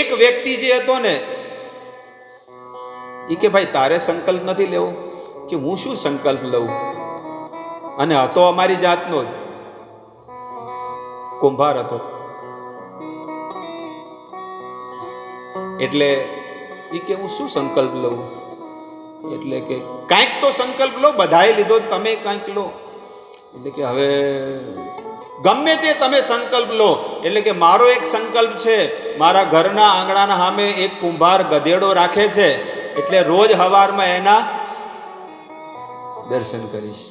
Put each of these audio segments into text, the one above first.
એક વ્યક્તિ જે હતો ને એ કે ભાઈ તારે સંકલ્પ નથી લેવો. કે હું શું સંકલ્પ લઉં, અને હતો અમારી જાતનો જ કુંભાર હતો. એટલે એ કે હું શું સંકલ્પ લઉં, એટલે કે કાંઈક તો સંકલ્પ લો, બધાએ લીધો તમે કાંઈક લો. એટલે કે હવે ગમે તે તમે સંકલ્પ લો. એટલે કે મારો એક સંકલ્પ છે, મારા ઘરના આંગણાના સામે એક કુંભાર ગધેડો રાખે છે, એટલે રોજ સવારમાં એના દર્શન કરીશ.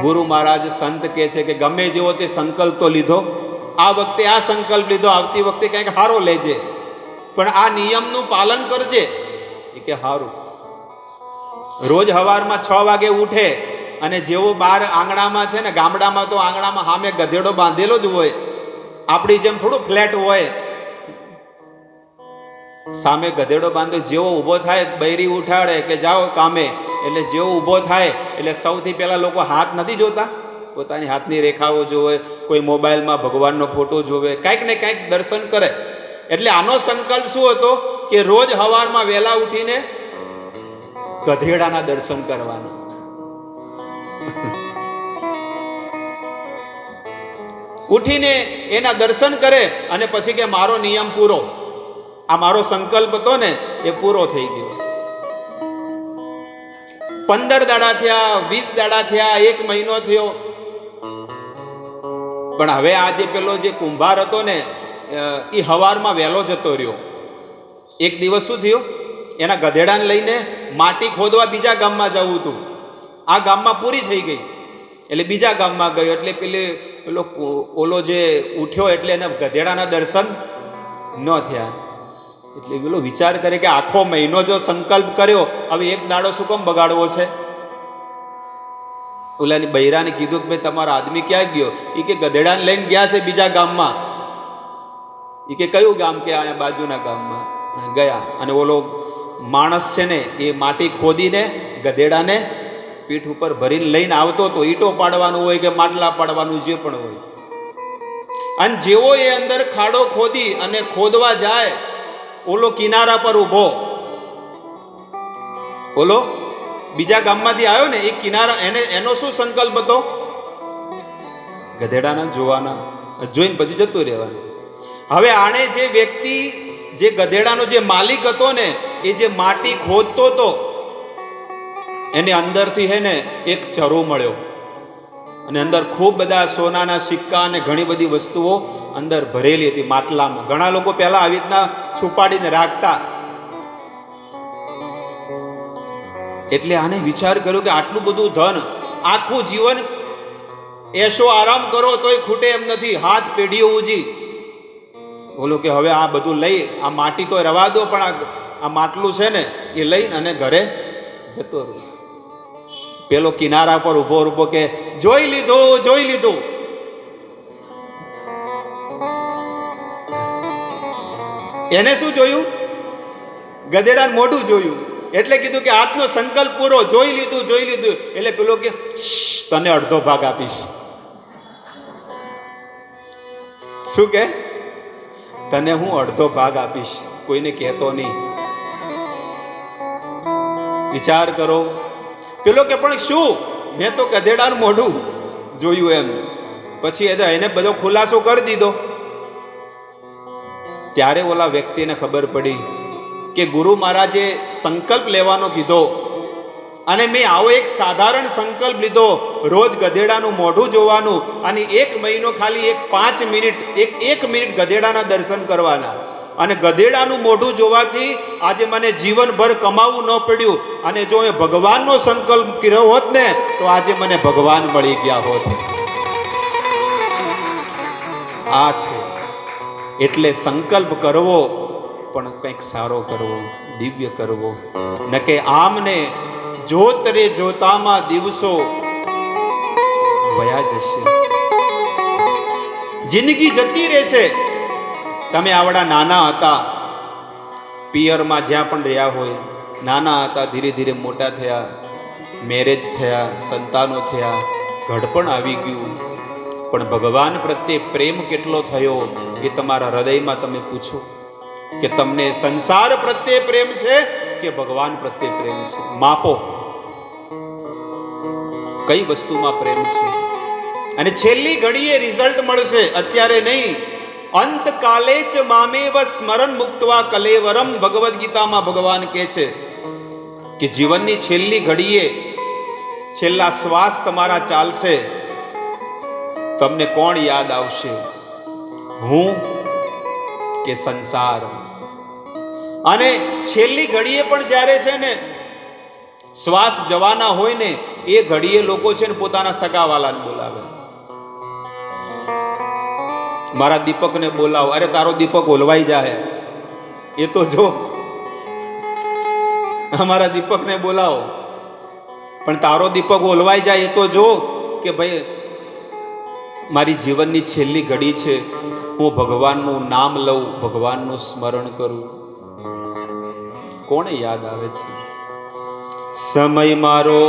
ગુરુ મહારાજ સંત કહે છે કે ગમે જેવો તે સંકલ્પ તો લીધો, આ વખતે આ સંકલ્પ લીધો, આવતી વખતે કંઈક સારો લેજે, પણ આ નિયમનું પાલન કરજે. એ કે સારું. રોજ સવારમાં 6 વાગે ઉઠે અને જેવો બહાર આંગણામાં છે ને, ગામડામાં તો આંગણામાં સામે ગધેડો બાંધેલો જ હોય, આપણી જેમ થોડું ફ્લેટ હોય. સામે ગધેડો બાંધો, જેવો ઊભો થાય બૈરી ઉઠાડે કે જાઓ કામે, એટલે જેવો ઊભો થાય એટલે સૌથી પહેલા લોકો હાથ નથી જોતા, પોતાની હાથની રેખાઓ જોવે, કોઈ મોબાઈલમાં ભગવાનનો ફોટો જોવે, કાંઈક ને કાંઈક દર્શન કરે. એટલે આનો સંકલ્પ શું હતો કે રોજ સવારમાં વહેલા ઉઠીને ગધેડાના દર્શન કરવાના. ઉઠીને એના દર્શન કરે અને પછી કે મારો નિયમ પૂરો, આ મારો સંકલ્પ હતો ને એ પૂરો થઈ ગયો. 15 દાડા થયા, 20 દાડા થયા, 1 મહિનો થયો. પણ હવે આ જે પેલો જે કુંભાર હતો ને એ સવારમાં વહેલો જતો રહ્યો. એક દિવસ શું થયું, એના ગધેડાને લઈને માટી ખોદવા બીજા ગામમાં જવું હતું. આ ગામમાં પૂરી થઈ ગઈ એટલે બીજા ગામમાં ગયો. એટલે પેલો ઓલો જે ઉઠ્યો એટલે એને ગધેડાના દર્શન ન થયા. એટલે પેલો વિચાર કરે કે આખો મહિનો જો સંકલ્પ કર્યો, હવે એક દાડો શું કામ બગાડવો છે. ઓલાની બૈરાને કીધું કે ભાઈ તમારો આદમી ક્યાં ગયો. એ કે ગધેડાને લઈને ગયા છે બીજા ગામમાં. એ કે કયું ગામ? કે અહીંયા બાજુના ગામમાં ગયા. અને ઓલો માણસ છે ને એ માટી ખોદીને ગધેડાને પીઠ ઉપર ભરીને લઈને આવતો હતો. ઈંટો પાડવાનું હોય કે માટલા પાડવાનું, જે પણ હોય. અને જેવો એ અંદર ખાડો ખોદી અને ખોદવા જાય, ઓલો કિનારા પર ઊભો, ઓલો બીજા ગામમાંથી આવ્યો ને એ કિનારા, એનો શું સંકલ્પ હતો? ગધેડાના જોવાના, જોઈને પછી જતું રહેવાનું. હવે આણે જે વ્યક્તિ, જે ગધેડાનો જે માલિક હતો ને, એ જે માટી ખોદતો હતો, એને અંદરથી હે ને એક ચરો મળ્યો, અને અંદર ખૂબ બધા સોનાના સિક્કા અને ઘણી બધી વસ્તુઓ અંદર ભરેલી હતી માટલામાં. ઘણા લોકો પહેલા આવી રીતના છુપાડીને રાખતા. એટલે આને વિચાર કર્યો કે આટલું બધું ધન, આખું જીવન એશો આરામ કરો તોય ખૂટે એમ નથી, હાથ પેઢીઓ ઉજી. બોલો કે હવે આ બધું લઈ, આ માટી તો રવા દો, પણ આ માટલું છે ને એ લઈને અને ઘરે જતો રહ્યો. પેલો કિનારા પર ઉભો ઉભો કે જોઈ લીધું, જોઈ લીધું. એને શું જોયું? ગધેડાનું મોઢું જોયું. એટલે કીધું કે આજનો સંકલ્પ પૂરો, જોઈ લીધું, જોઈ લીધું. એટલે પેલો કે તને અડધો ભાગ આપીશ. શું કે? તને હું અડધો ભાગ આપીશ, કોઈને કહેતો નહીં. વિચાર કરો. પેલો કે પણ શું? મેં તો ગધેડાનું મોઢું જોયું એમ. પછી એને બધો ખુલાસો કરી દીધો. ત્યારે ઓલા વ્યક્તિને ખબર પડી કે ગુરુ મહારાજે સંકલ્પ લેવાનો કીધો, અને મેં આવો એક સાધારણ સંકલ્પ લીધો, રોજ ગધેડાનું મોઢું જોવાનું, અને 1 મહિનો ખાલી 5 મિનિટ, એક મિનિટ ગધેડાના દર્શન કરવાના. અને ગધેડાનું મોઢું જોવાથી આજે મને જીવનભર કમાવું ન પડ્યું. અને જો મેં ભગવાનનો સંકલ્પ કર્યો હોત ને તો આજે મને ભગવાન મળી ગયા હોત. આ છે. એટલે સંકલ્પ કરવો, પણ કંઈક સારો કરવો, દિવ્ય કરવો. ન કે આમને જોત રે જોતામાં દિવસો વયા જશે, જિંદગી જતી રહેશે. તમે આવડા નાના હતા, પિયરમાં જ્યાં પણ રહ્યા હોય, નાના હતા, ધીરે ધીરે મોટા થયા, મેરેજ થયા, સંતાનો થયા, ઘડપણ આવી ગયું, પણ ભગવાન પ્રત્યે પ્રેમ કેટલો થયો એ તમારા હૃદયમાં તમે પૂછો કે તમને સંસાર પ્રત્યે પ્રેમ છે કે ભગવાન પ્રત્યે પ્રેમ છે. માપો કઈ વસ્તુમાં પ્રેમ છે. અને છેલ્લી ઘડીએ રિઝલ્ટ મળશે, અત્યારે નહીં. અંતકાલે ચ મામેવ સ્મરણ મુક્ત્વા કલેવરમ. ભગવદ્ ગીતામાં ભગવાન કહે છે કે જીવનની છેલ્લી ઘડીએ, છેલ્લા શ્વાસ તમારા ચાલશે, તમને કોણ યાદ આવશે? હું કે સંસાર? અને છેલ્લી ઘડીએ પણ જ્યારે છે ને શ્વાસ જવાના હોય ને, એ ઘડીએ લોકો છે ને પોતાના સગાવાલાને બોલાવે. મારા દીપકને બોલાવો. અરે તારો દીપક ઓલવાઈ જાય એ તો જો. અમારા દીપકને બોલાવો, પણ તારો દીપક ઓલવાઈ જાય એ તો જો કે ભાઈ મારી જીવનની છેલ્લી ઘડી છે, હું ભગવાનનું નામ લઉં, ભગવાનનું સ્મરણ કરું. કોને યાદ આવે છે? સમય મારો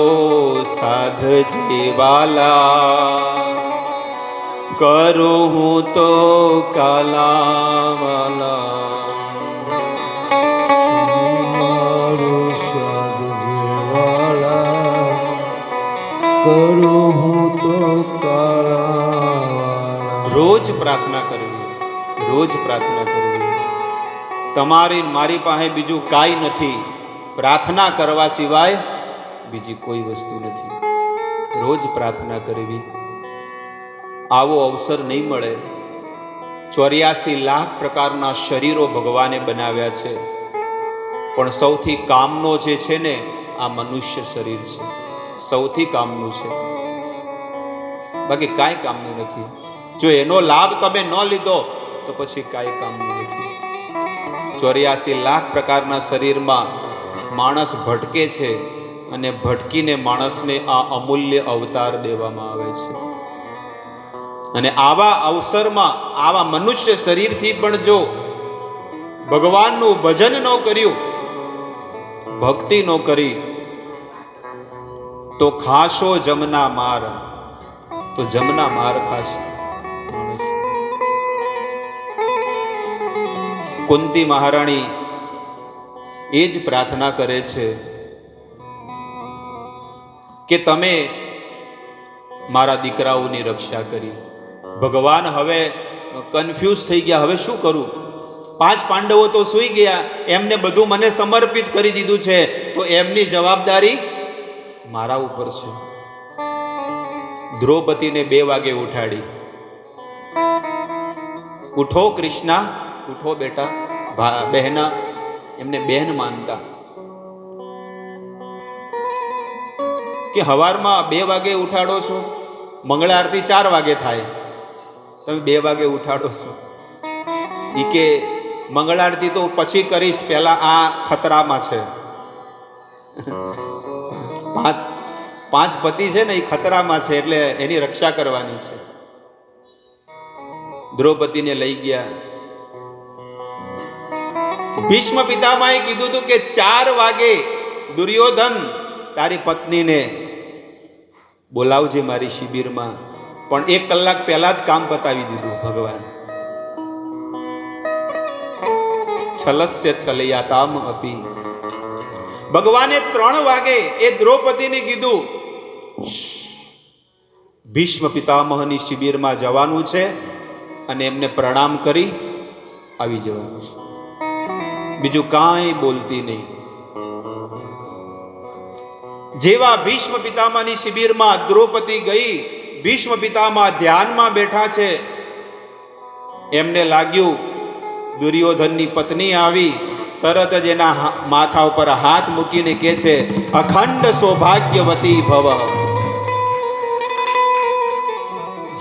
સાધજે વાલા, કરું હું તો કાલા વાલા. મારો સાધજે વાલા, કરું હું તો કાલા. રોજ પ્રાર્થના કરવી, રોજ પ્રાર્થના કરવી. તમારી મારી પાસે બીજું કાંઈ નથી, પ્રાર્થના કરવા સિવાય બીજી કોઈ વસ્તુ નથી. રોજ પ્રાર્થના કરવી. આવો અવસર નહીં મળે. 84 લાખ પ્રકારના શરીરો ભગવાને બનાવ્યા છે, પણ સૌથી કામનો જે છે ને આ મનુષ્ય શરીર છે, સૌથી કામનું છે. બાકી કાંઈ કામનું નથી. જો એનો લાભ તમે ન લીધો તો પછી કાંઈ કામનું નથી. 84 લાખ પ્રકારના શરીરમાં માણસ ભટકે છે, અને ભટકીને માણસને આ અમૂલ્ય અવતાર દેવામાં આવે છે. અને આવા અવસરમાં આવા મનુષ્ય શરીરથી પણ જો ભગવાનનું ભજન ન કર્યું, ભક્તિ ન કરી, તો ખાશો જમના માર. તો જમના માર ખાશે માણસ. કુંતી મહારાણી એ જ પ્રાર્થના કરે છે કે તમે મારા દીકરાઓની રક્ષા કરી. ભગવાન હવે કન્ફ્યુઝ થઈ ગયા, હવે શું કરું? 5 પાંડવો તો સૂઈ ગયા, એમને બધું મને સમર્પિત કરી દીધું છે, તો એમની જવાબદારી મારા ઉપર છે. દ્રૌપદીને 2 વાગે ઉઠાડી. ઉઠો કૃષ્ણા, ઉઠો બેટા. બહેના એમને બહેન માનતા કે હવારમાં 2 વાગે ઉઠાડો છો, મંગળા આરતી 4 વાગે થાય, તમે 2 વાગે ઉઠાડો છો. ઈ કે મંગળા આરતી તો પછી કરીશ, પહેલા આ ખતરામાં છે. 5 પતિ છે ને એ ખતરામાં છે, એટલે એની રક્ષા કરવાની છે. દ્રૌપદીને લઈ ગયા. ભીષ્મ પિતામહે કીધું હતું કે 4 વાગે દુર્યોધન તારી પત્નીને બોલાવજે મારી શિબિરમાં, પણ 1 કલાક પહેલા જ કામ પતાવી દીધું ભગવાન. છલસ્ય છલયાતામ અપી. ભગવાને 3 વાગે એ દ્રૌપદીને કીધું ભીષ્મ પિતામહની શિબિરમાં જવાનું છે અને એમને પ્રણામ કરી આવી જવાનું છે. બીજું કાંઈ બોલતી નહીં. જેવા ભીષ્મ પિતામહની શિબિરમાં દ્રૌપદી ગઈ, ભીષ્મ પિતામહ ધ્યાનમાં બેઠા છે, એમને લાગ્યું દુર્યોધનની પત્ની આવી, તરત જ એના માથા ઉપર હાથ મૂકીને કહે છે, અખંડ સૌભાગ્યવતી ભવ.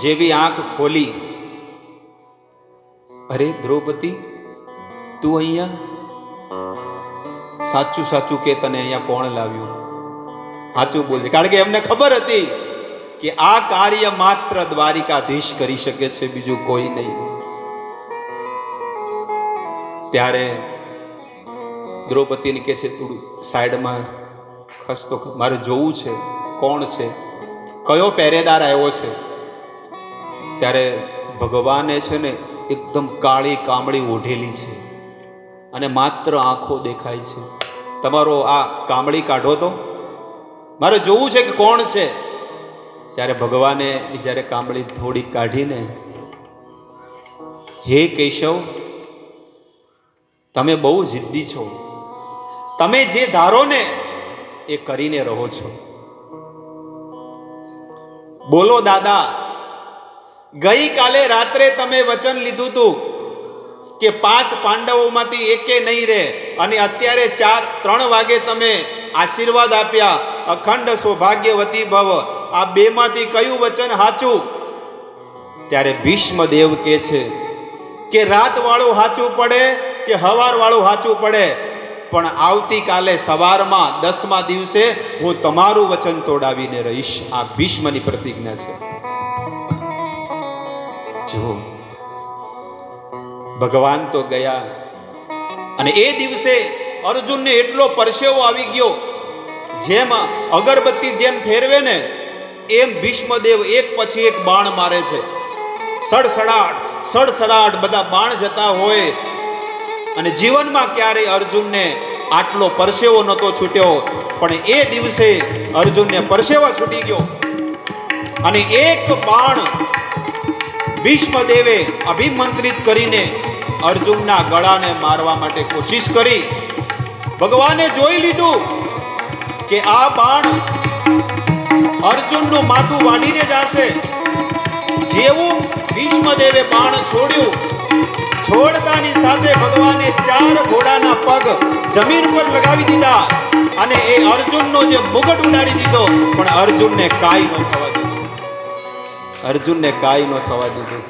જેવી આંખ ખોલી, અરે દ્રૌપદી તું અહીંયા? સાચું સાચું કે તને અહીંયા કોણ લાવ્યું? સાચું બોલજે. કારણ કે એમને ખબર હતી કે આ કાર્ય માત્ર દ્વારિકાધીશ કરી શકે છે, બીજું કોઈ નહીં. ત્યારે દ્રૌપદીને કહે છે, થોડું સાઈડમાં ખસતો, મારે જોવું છે કોણ છે, કયો પહેરેદાર આવ્યો છે. ત્યારે ભગવાને છે ને એકદમ કાળી કામળી ઓઢેલી છે અને માત્ર આંખો દેખાય છે. તમારો આ કામળી કાઢો તો, મારે જોવું છે કે કોણ છે. ત્યારે ભગવાને જ્યારે કામળી થોડી કાઢીને, હે કેશવ, તમે બહુ જિદ્દી છો, તમે જે ધારો ને એ કરીને રહો છો. બોલો દાદા, ગઈકાલે રાત્રે તમે વચન લીધું હતું કે 5 પાંડવોમાંથી એકે નહીં રહે, અને અત્યારે 3 વાગે તમે આશીર્વાદ આપ્યા, અખંડ સૌભાગ્યવતી ભવ. આ 2 માંથી કયું વચન સાચું? ત્યારે ભીષ્મદેવ કહે છે કે રાત વાળું સાચું પડે કે હવાર વાળું સાચું પડે, પણ આવતીકાલે સવારમાં 10મા દિવસે હું તમારું વચન તોડાવીને રહીશ. આ ભીષ્મની પ્રતિજ્ઞા છે. જો ભગવાન તો ગયા, અને એ દિવસે અર્જુનને એટલો પરસેવો આવી ગયો, જેમ અગરબત્તી જેમ ફેરવે ને એમ ભીષ્મદેવ એક પછી એક બાણ મારે છે. સડસડાટ બધા બાણ જતા હોય, અને જીવનમાં ક્યારેય અર્જુનને આટલો પરસેવો નહોતો છૂટ્યો, પણ એ દિવસે અર્જુનને પરસેવો છૂટી ગયો. અને એક બાણ ભીષ્મદેવે અભિમંત્રિત કરીને અર્જુનના ગળાને મારવા માટે કોશિશ કરી. ભગવાને જોઈ લીધું કે આ બાણ અર્જુનનું માથું વાઢીને જશે. જેવું ભીષ્મદેવે બાણ છોડ્યું, છોડતાની સાથે ભગવાને 4 ઘોડાના પગ જમીન પર લગાવી દીધા, અને એ અર્જુનનો જે મુગટ ઉડાડી દીધો, પણ અર્જુનને કાંઈ ન થવા દીધું. અર્જુનને કાંઈ ન થવા દીધું.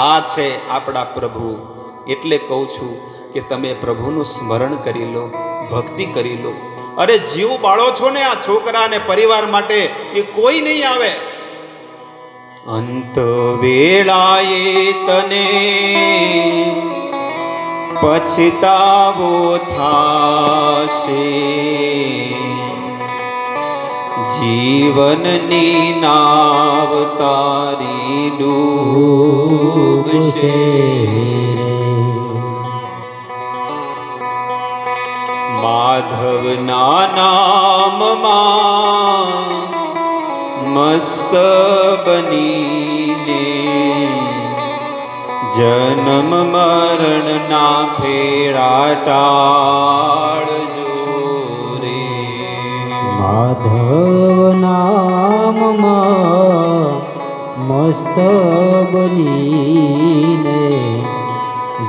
આ છે આપણા પ્રભુ. એટલે કહું છું કે તમે પ્રભુનું સ્મરણ કરી લો, ભક્તિ કરી લો. અરે જીવ બાળો છો ને આ છોકરા અને પરિવાર માટે, એ કોઈ નહીં આવે. અંત વેળાએ તને પછતાવો થાશે, જીવનની નાવ તારી ડૂબશે. માધવના નામમાં મસ્ત બનીને જન્મ મરણના ફેરા ટાળજો રે. માધવ નામમાં મસ્ત બનીને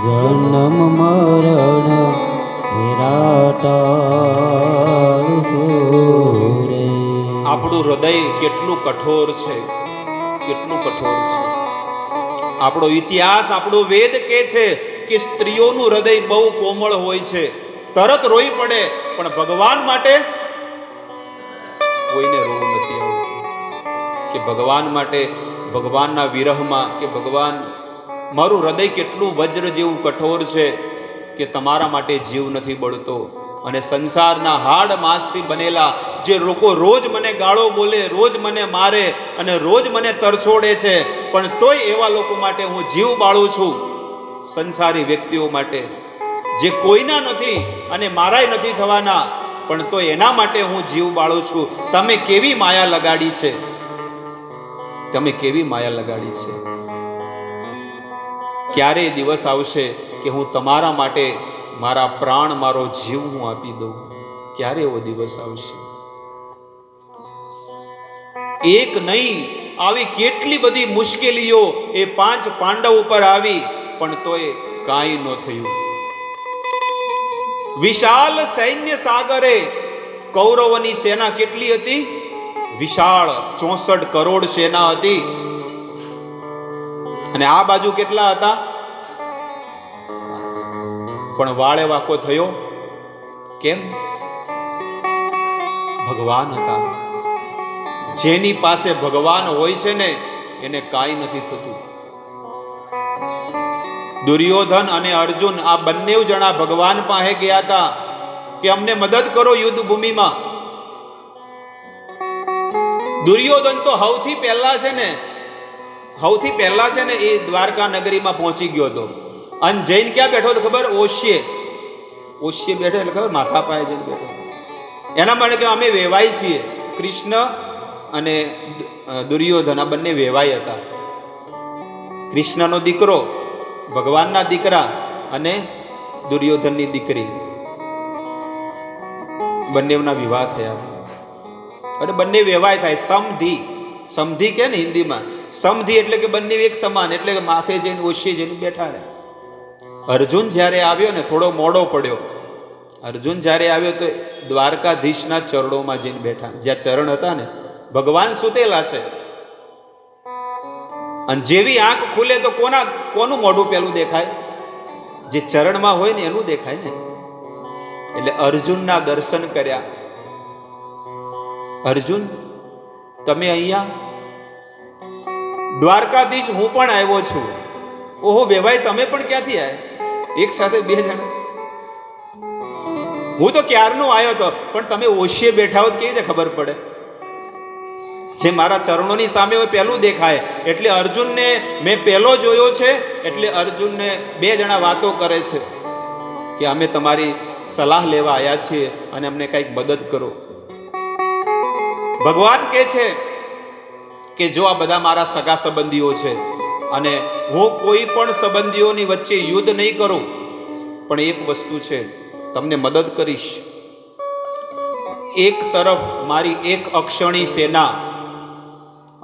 જન્મ મરણ આપણું હૃદય કેટલું કઠોર છે, કેટલું કઠોર છે. આપણો ઇતિહાસ, આપણો વેદ કહે છે કે સ્ત્રીઓનું હૃદય બહુ કોમળ હોય છે, તરત રોઈ પડે, પણ ભગવાન માટે કોઈને રોવું નથી આવતું. કે ભગવાન માટે, ભગવાનના વિરહમાં, કે ભગવાન મારું હૃદય કેટલું વજ્ર જેવું કઠોર છે કે તમારા માટે જીવ નથી બળતો. અને સંસારના હાડ માંસથી બનેલા જે લોકો રોજ મને ગાળો બોલે, રોજ મને મારે અને રોજ મને તરછોડે છે, પણ તોય એવા લોકો માટે હું જીવ બાળું છું. સંસારી વ્યક્તિઓ માટે જે કોઈના નથી અને મારાય નથી થવાના, પણ તો એના માટે હું જીવ બાળું છું. તમે કેવી માયા લગાડી છે, તમે કેવી માયા લગાડી છે. ક્યારે દિવસ આવશે કે હું તમારા માટે મારા પ્રાણ, મારો જીવ હું આપી દઉં? ક્યારે એવો દિવસ આવશે? એક નહીં, આવી કેટલી બધી મુશ્કેલીઓ એ 5 પાંડવ ઉપર આવી, પણ તોય કાંઈ ન થયું. વિશાળ સૈન્ય સાગરે કૌરવોની સેના કેટલી હતી? વિશાળ 64 કરોડ સેના હતી. અને આ બાજુ કેટલા હતા? પણ વાળે વાકો થયો. કેમ? ભગવાન હતા. જેની પાસે ભગવાન હોય છે ને એને કાંઈ નથી થતું. દુર્યોધન અને અર્જુન આ બંને જણા ભગવાન પાસે ગયા હતા કે અમને મદદ કરો યુદ્ધ ભૂમિમાં. દુર્યોધન તો સૌથી પહેલા છે ને સૌથી પહેલા છે ને એ દ્વારકા નગરીમાં પહોંચી ગયો હતો. અને જૈન ક્યાં બેઠો હતો ખબર? ઓશીએ બેઠો એટલે ખબર, માથા પાયે જઈને બેઠો. એના માટે કે અમે વેવાઈ છીએ. કૃષ્ણ અને દુર્યોધન આ બંને વેવાઈ હતા. કૃષ્ણનો દીકરો, ભગવાનના દીકરા, અને દુર્યોધનની દીકરી, બંનેના વિવાહ થયા. અને બંને વેવાય થાય. સમધિ કે ને હિન્દીમાં સમધિ એટલે કે બંને એક સમાન, એટલે કે માથે જઈને ઓશી જઈને બેઠા રહે. અર્જુન જ્યારે આવ્યો ને થોડો મોડો પડ્યો. અર્જુન જ્યારે આવ્યો તો દ્વારકાધીશના ચરણોમાં જઈને બેઠા. જ્યાં ચરણ હતા ને, ભગવાન સુતેલા છે. અને જેવી આંખ ખુલે તો કોનું મોઢું પેલું દેખાય? જે ચરણમાં હોય ને એનું દેખાય ને. એટલે અર્જુનના દર્શન કર્યા. અર્જુન, તમે અહીંયા? દ્વારકાધીશ, હું પણ આવ્યો છું. ઓહો વેવાઈ, તમે પણ ક્યાંથી આવ્યા? એક સાથે બે જણા? હું તો ક્યારનો આવ્યો હતો, પણ તમે ઓશીએ બેઠા હો કેવી રીતે ખબર પડે? જે મારા ચરણોની સામે હોય પેલું દેખાય. એટલે અર્જુનને મેં પહેલો જોયો છે. એટલે અર્જુનને બે જણા વાતો કરે છે કે અમે તમારી સલાહ લેવા આવ્યા છીએ અને અમને કંઈક મદદ કરો. ભગવાન કહે છે કે જો આ બધા મારા સગા સંબંધીઓ છે અને હું કોઈ પણ સંબંધીઓની વચ્ચે યુદ્ધ નહીં કરું, પણ એક વસ્તુ છે, તમને મદદ કરીશ. એક તરફ મારી એક અક્ષણી સેના,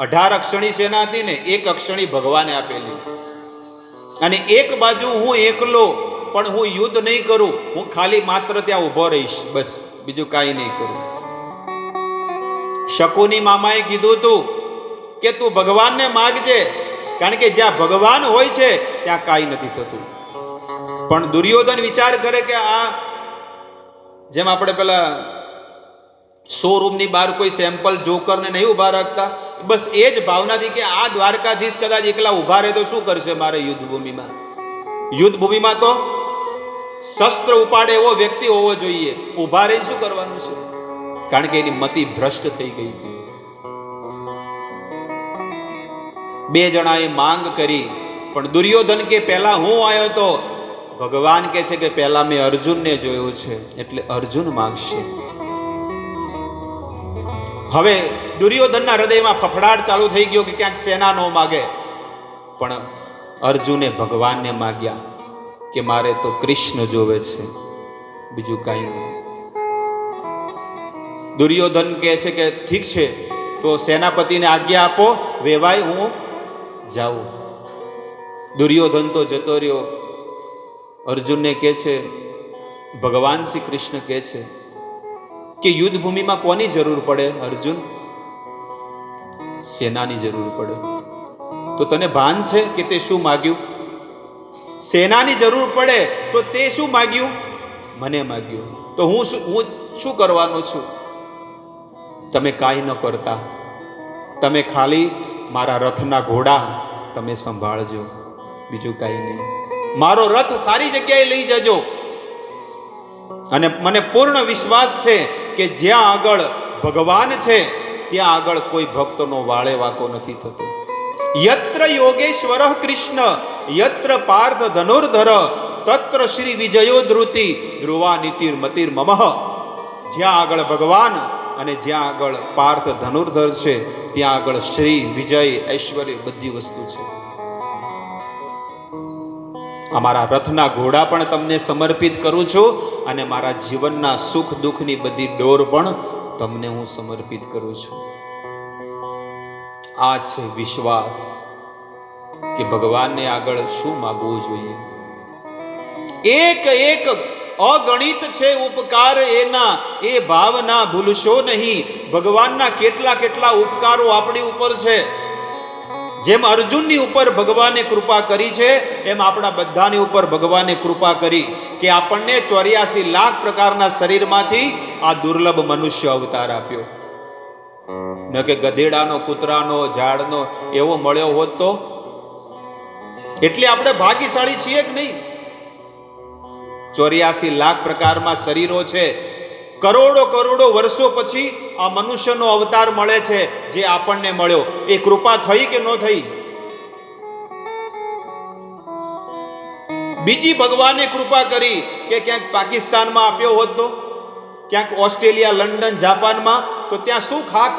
18 અક્ષણી સેના હતી ને, એક અક્ષણી ભગવાને આપેલી, અને એક બાજુ હું એકલો, પણ હું યુદ્ધ નહીં કરું, હું ખાલી માત્ર ત્યાં ઊભો રહીશ, બસ, બીજું કાંઈ નહીં કરું. શકુની મામાએ કીધું તું કે તું ભગવાનને માગજે, કારણ કે જ્યાં ભગવાન હોય છે ત્યાં કાંઈ નથી થતું. પણ દુર્યોધન વિચાર કરે કે આ જેમ આપણે પેલા શોરૂમની બહાર કોઈ સેમ્પલ જોકરને નહીં ઉભા રાખતા, બસ એ જ ભાવનાથી કે આ દ્વારકાધીશ કદાચ એકલા ઉભા રહે તો શું કરશે મારે યુદ્ધભૂમિમાં? યુદ્ધભૂમિમાં તો શસ્ત્ર ઉપાડે એવો વ્યક્તિ હોવો જોઈએ. ઉભા રહીને શું કરવાનું છે? કારણ કે એની મતિ ભ્રષ્ટ થઈ ગઈ હતી. બે જણાએ માંગ કરી, પણ દુર્યોધન કે પહેલા હું આવ્યો તો. ભગવાન કહે છે કે પહેલા મેં અર્જુનને જોયો છે, એટલે અર્જુન માંગશે. હવે દુર્યોધનના હૃદયમાં ફફડાટ ચાલુ થઈ ગયો કે ક્યાંક સેના નો માગે. પણ અર્જુને ભગવાનને માગ્યા કે મારે તો કૃષ્ણ જોવે છે, બીજું કાંઈ નહીં. દુર્યોધન કહે છે કે ઠીક છે, તો સેનાપતિને આજ્ઞા આપો, વેવાય હું જાઉં. દુર્યોધન તો જતો રહ્યો. અર્જુનને કહે છે, ભગવાન શ્રી કૃષ્ણ કહે છે કે યુદ્ધ ભૂમિમાં કોની જરૂર પડે? અર્જુન, સેનાની જરૂર પડે. તો તને ભાન છે કે તે શું માગ્યું? સેનાની જરૂર પડે તો તે શું માગ્યું? મને માગ્યું. તો હું શું કરવાનો છું? તમે કાંઈ ન કરતા, તમે ખાલી મારા રથના ઘોડા તમે સંભાળજો, બીજું કાંઈ નહીં. મારો રથ સારી જગ્યાએ લઈ જજો. અને મને પૂર્ણ વિશ્વાસ છે કે જ્યાં આગળ ભગવાન છે ત્યાં આગળ કોઈ ભક્તનો વાળે વાકો નથી થતો. યત્ર યોગેશ્વર કૃષ્ણ યત્ર પાર્થ ધનુર્ધર તત્ર શ્રી વિજયો ધ્રુતિ ધ્રુવા નીતિર મતિર મમઃ. જ્યાં આગળ ભગવાન અને જ્યાં આગળ પાર્થ ધનુર્ધર છે ત્યાં આગળ શ્રી વિજય ઐશ્વર્ય બધી વસ્તુ છે. અમારા રથના ઘોડા પણ તમને સમર્પિત કરું છું અને મારા જીવનના સુખ દુઃખની બધી ડોર પણ તમને હું સમર્પિત કરું છું. આ છે વિશ્વાસ કે ભગવાનને આગળ શું માગવું જોઈએ. એક એક અગણિત છે ઉપકાર એના, એ ભાવના ભૂલશો નહીં. ભગવાનના કેટલા કેટલા ઉપકારો આપણી ઉપર છે. જેમ અર્જુનની ઉપર ભગવાને કૃપા કરી છે, એમ આપણા બધાની ઉપર ભગવાને કૃપા કરી કે આપણને 84 લાખ પ્રકારના શરીરમાંથી આ દુર્લભ મનુષ્ય અવતાર આપ્યો. ન કે ગધેડાનો, કૂતરાનો, ઝાડનો એવો મળ્યો હોત તો. એટલે આપણે ભાગ્યશાળી છીએ કે નહીં? 84 લાખ પ્રકારમાં શરીરો છે. કરોડો કરોડો વર્ષો પછી આ મનુષ્યનો અવતાર મળે છે જે આપણને મળ્યો. એ કૃપા થઈ કે ન થઈ? બીજી ભગવાને કૃપા કરી કે ક્યાંક પાકિસ્તાનમાં આપ્યો હોત તો, ક્યાંક ઓસ્ટ્રેલિયા, લંડન, જાપાનમાં, તો ત્યાં શું ખાત,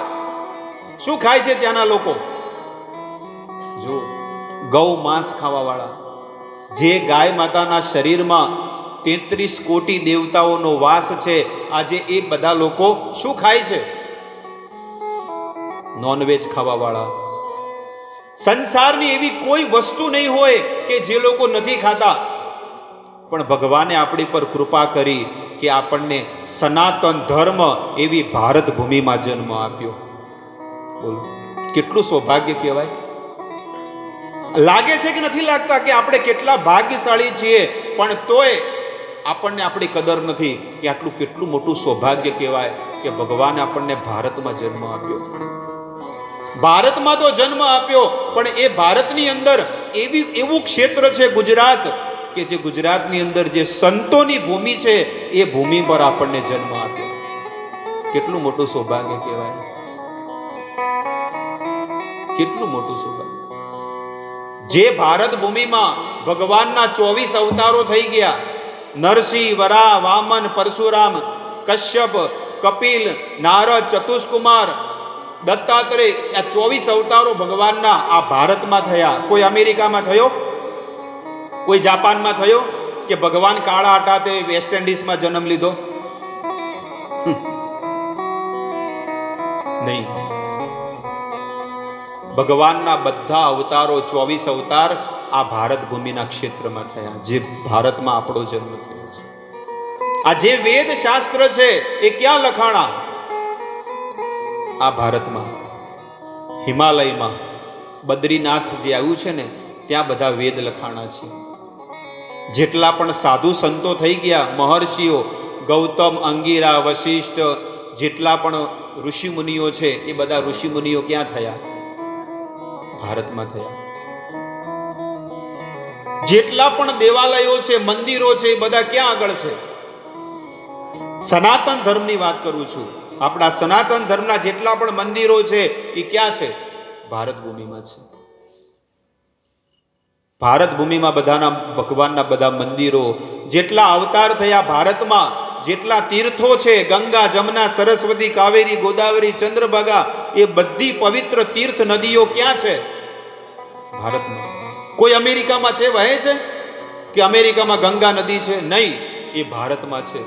શું ખાય છે ત્યાંના લોકો? જો ગૌ માંસ ખાવા વાળા, જે ગાય માતાના શરીરમાં 33 કોટી દેવતાઓનો વાસ છે, આજે એ બધા લોકો શું ખાય છે? નોનવેજ ખાવા વાળા. સંસારની એવી કોઈ વસ્તુ નહીં હોય કે જે લોકો નથી ખાતા. પણ ભગવાને આપણી પર કૃપા કરી કે આપણને સનાતન ધર્મ એવી ભારત ભૂમિમાં જન્મ આપ્યો. બોલો કેટલું સૌભાગ્ય કહેવાય. લાગે છે કે નથી લાગતા કે આપણે કેટલા ભાગ્યશાળી છીએ, પણ તોય આપણને આપણી કદર નથી કે આટલું કેટલું મોટું સૌભાગ્ય કહેવાય કે ભગવાને આપણને ભારતમાં જન્મ આપ્યો. ભારતમાં તો જન્મ આપ્યો, પણ એ ભારતની અંદર એવું ક્ષેત્ર છે ગુજરાત, કે જે ગુજરાતની અંદર જે સંતોની ભૂમિ છે, એ ભૂમિ પર આપણને જન્મ આપ્યો. કેટલું મોટું સૌભાગ્ય કહેવાય, કેટલું મોટું સૌભાગ્ય. જે ભારત ભૂમિમાં ભગવાનના 24 અવતારો થઈ ગયા, નરસિંહ, વરાહ, વામન, પરશુરામ, કશ્યપ, કપિલ, નારદ, ચતુષ્કુમાર, દત્તાત્રેય, આ 24 અવતારો ભગવાનના આ ભારતમાં થયા. કોઈ અમેરિકામાં થયો, કોઈ જાપાનમાં થયો, કે ભગવાન કાળા હતા તે વેસ્ટ ઇન્ડિઝમાં જન્મ લીધો? નહીં. ભગવાનના બધા અવતારો 24 અવતાર આ ભારત ભૂમિના ક્ષેત્રમાં થયા, જે ભારતમાં આપણો જન્મ થયો છે. આ જે વેદ શાસ્ત્ર છે એ ક્યાં લખાણા? આ ભારતમાં, હિમાલયમાં, બદ્રીનાથ જે આવ્યું છે ને, ત્યાં બધા વેદ લખાણા છે. જેટલા પણ સાધુ સંતો થઈ ગયા, મહર્ષિઓ, ગૌતમ, અંગીરા, વશિષ્ઠ, જેટલા પણ ઋષિ મુનિઓ છે, એ બધા ઋષિ મુનિઓ ક્યાં થયા? ભારતમાં થયા. જેટલા પણ દેવાલયો છે, મંદિરો છે, એ બધા ક્યાં આગળ છે? સનાતન ધર્મની વાત કરું છું. આપણા સનાતન ધર્મના જેટલા પણ મંદિરો છે એ ક્યાં છે? ભારત ભૂમિમાં છે. ભારત ભૂમિમાં બધાના ભગવાનના બધા મંદિરો, જેટલા અવતાર થયા ભારતમાં, જેટલા તીર્થો છે, ગંગા, જમના, સરસ્વતી, કાવેરી, ગોદાવરી, ચંદ્રભાગા, એ બધી પવિત્ર તીર્થ નદીઓ ક્યાં છે? ભારતમાં. કોઈ અમેરિકામાં છે, વહે છે કે અમેરિકામાં ગંગા નદી છે? નહીં, એ ભારતમાં છે.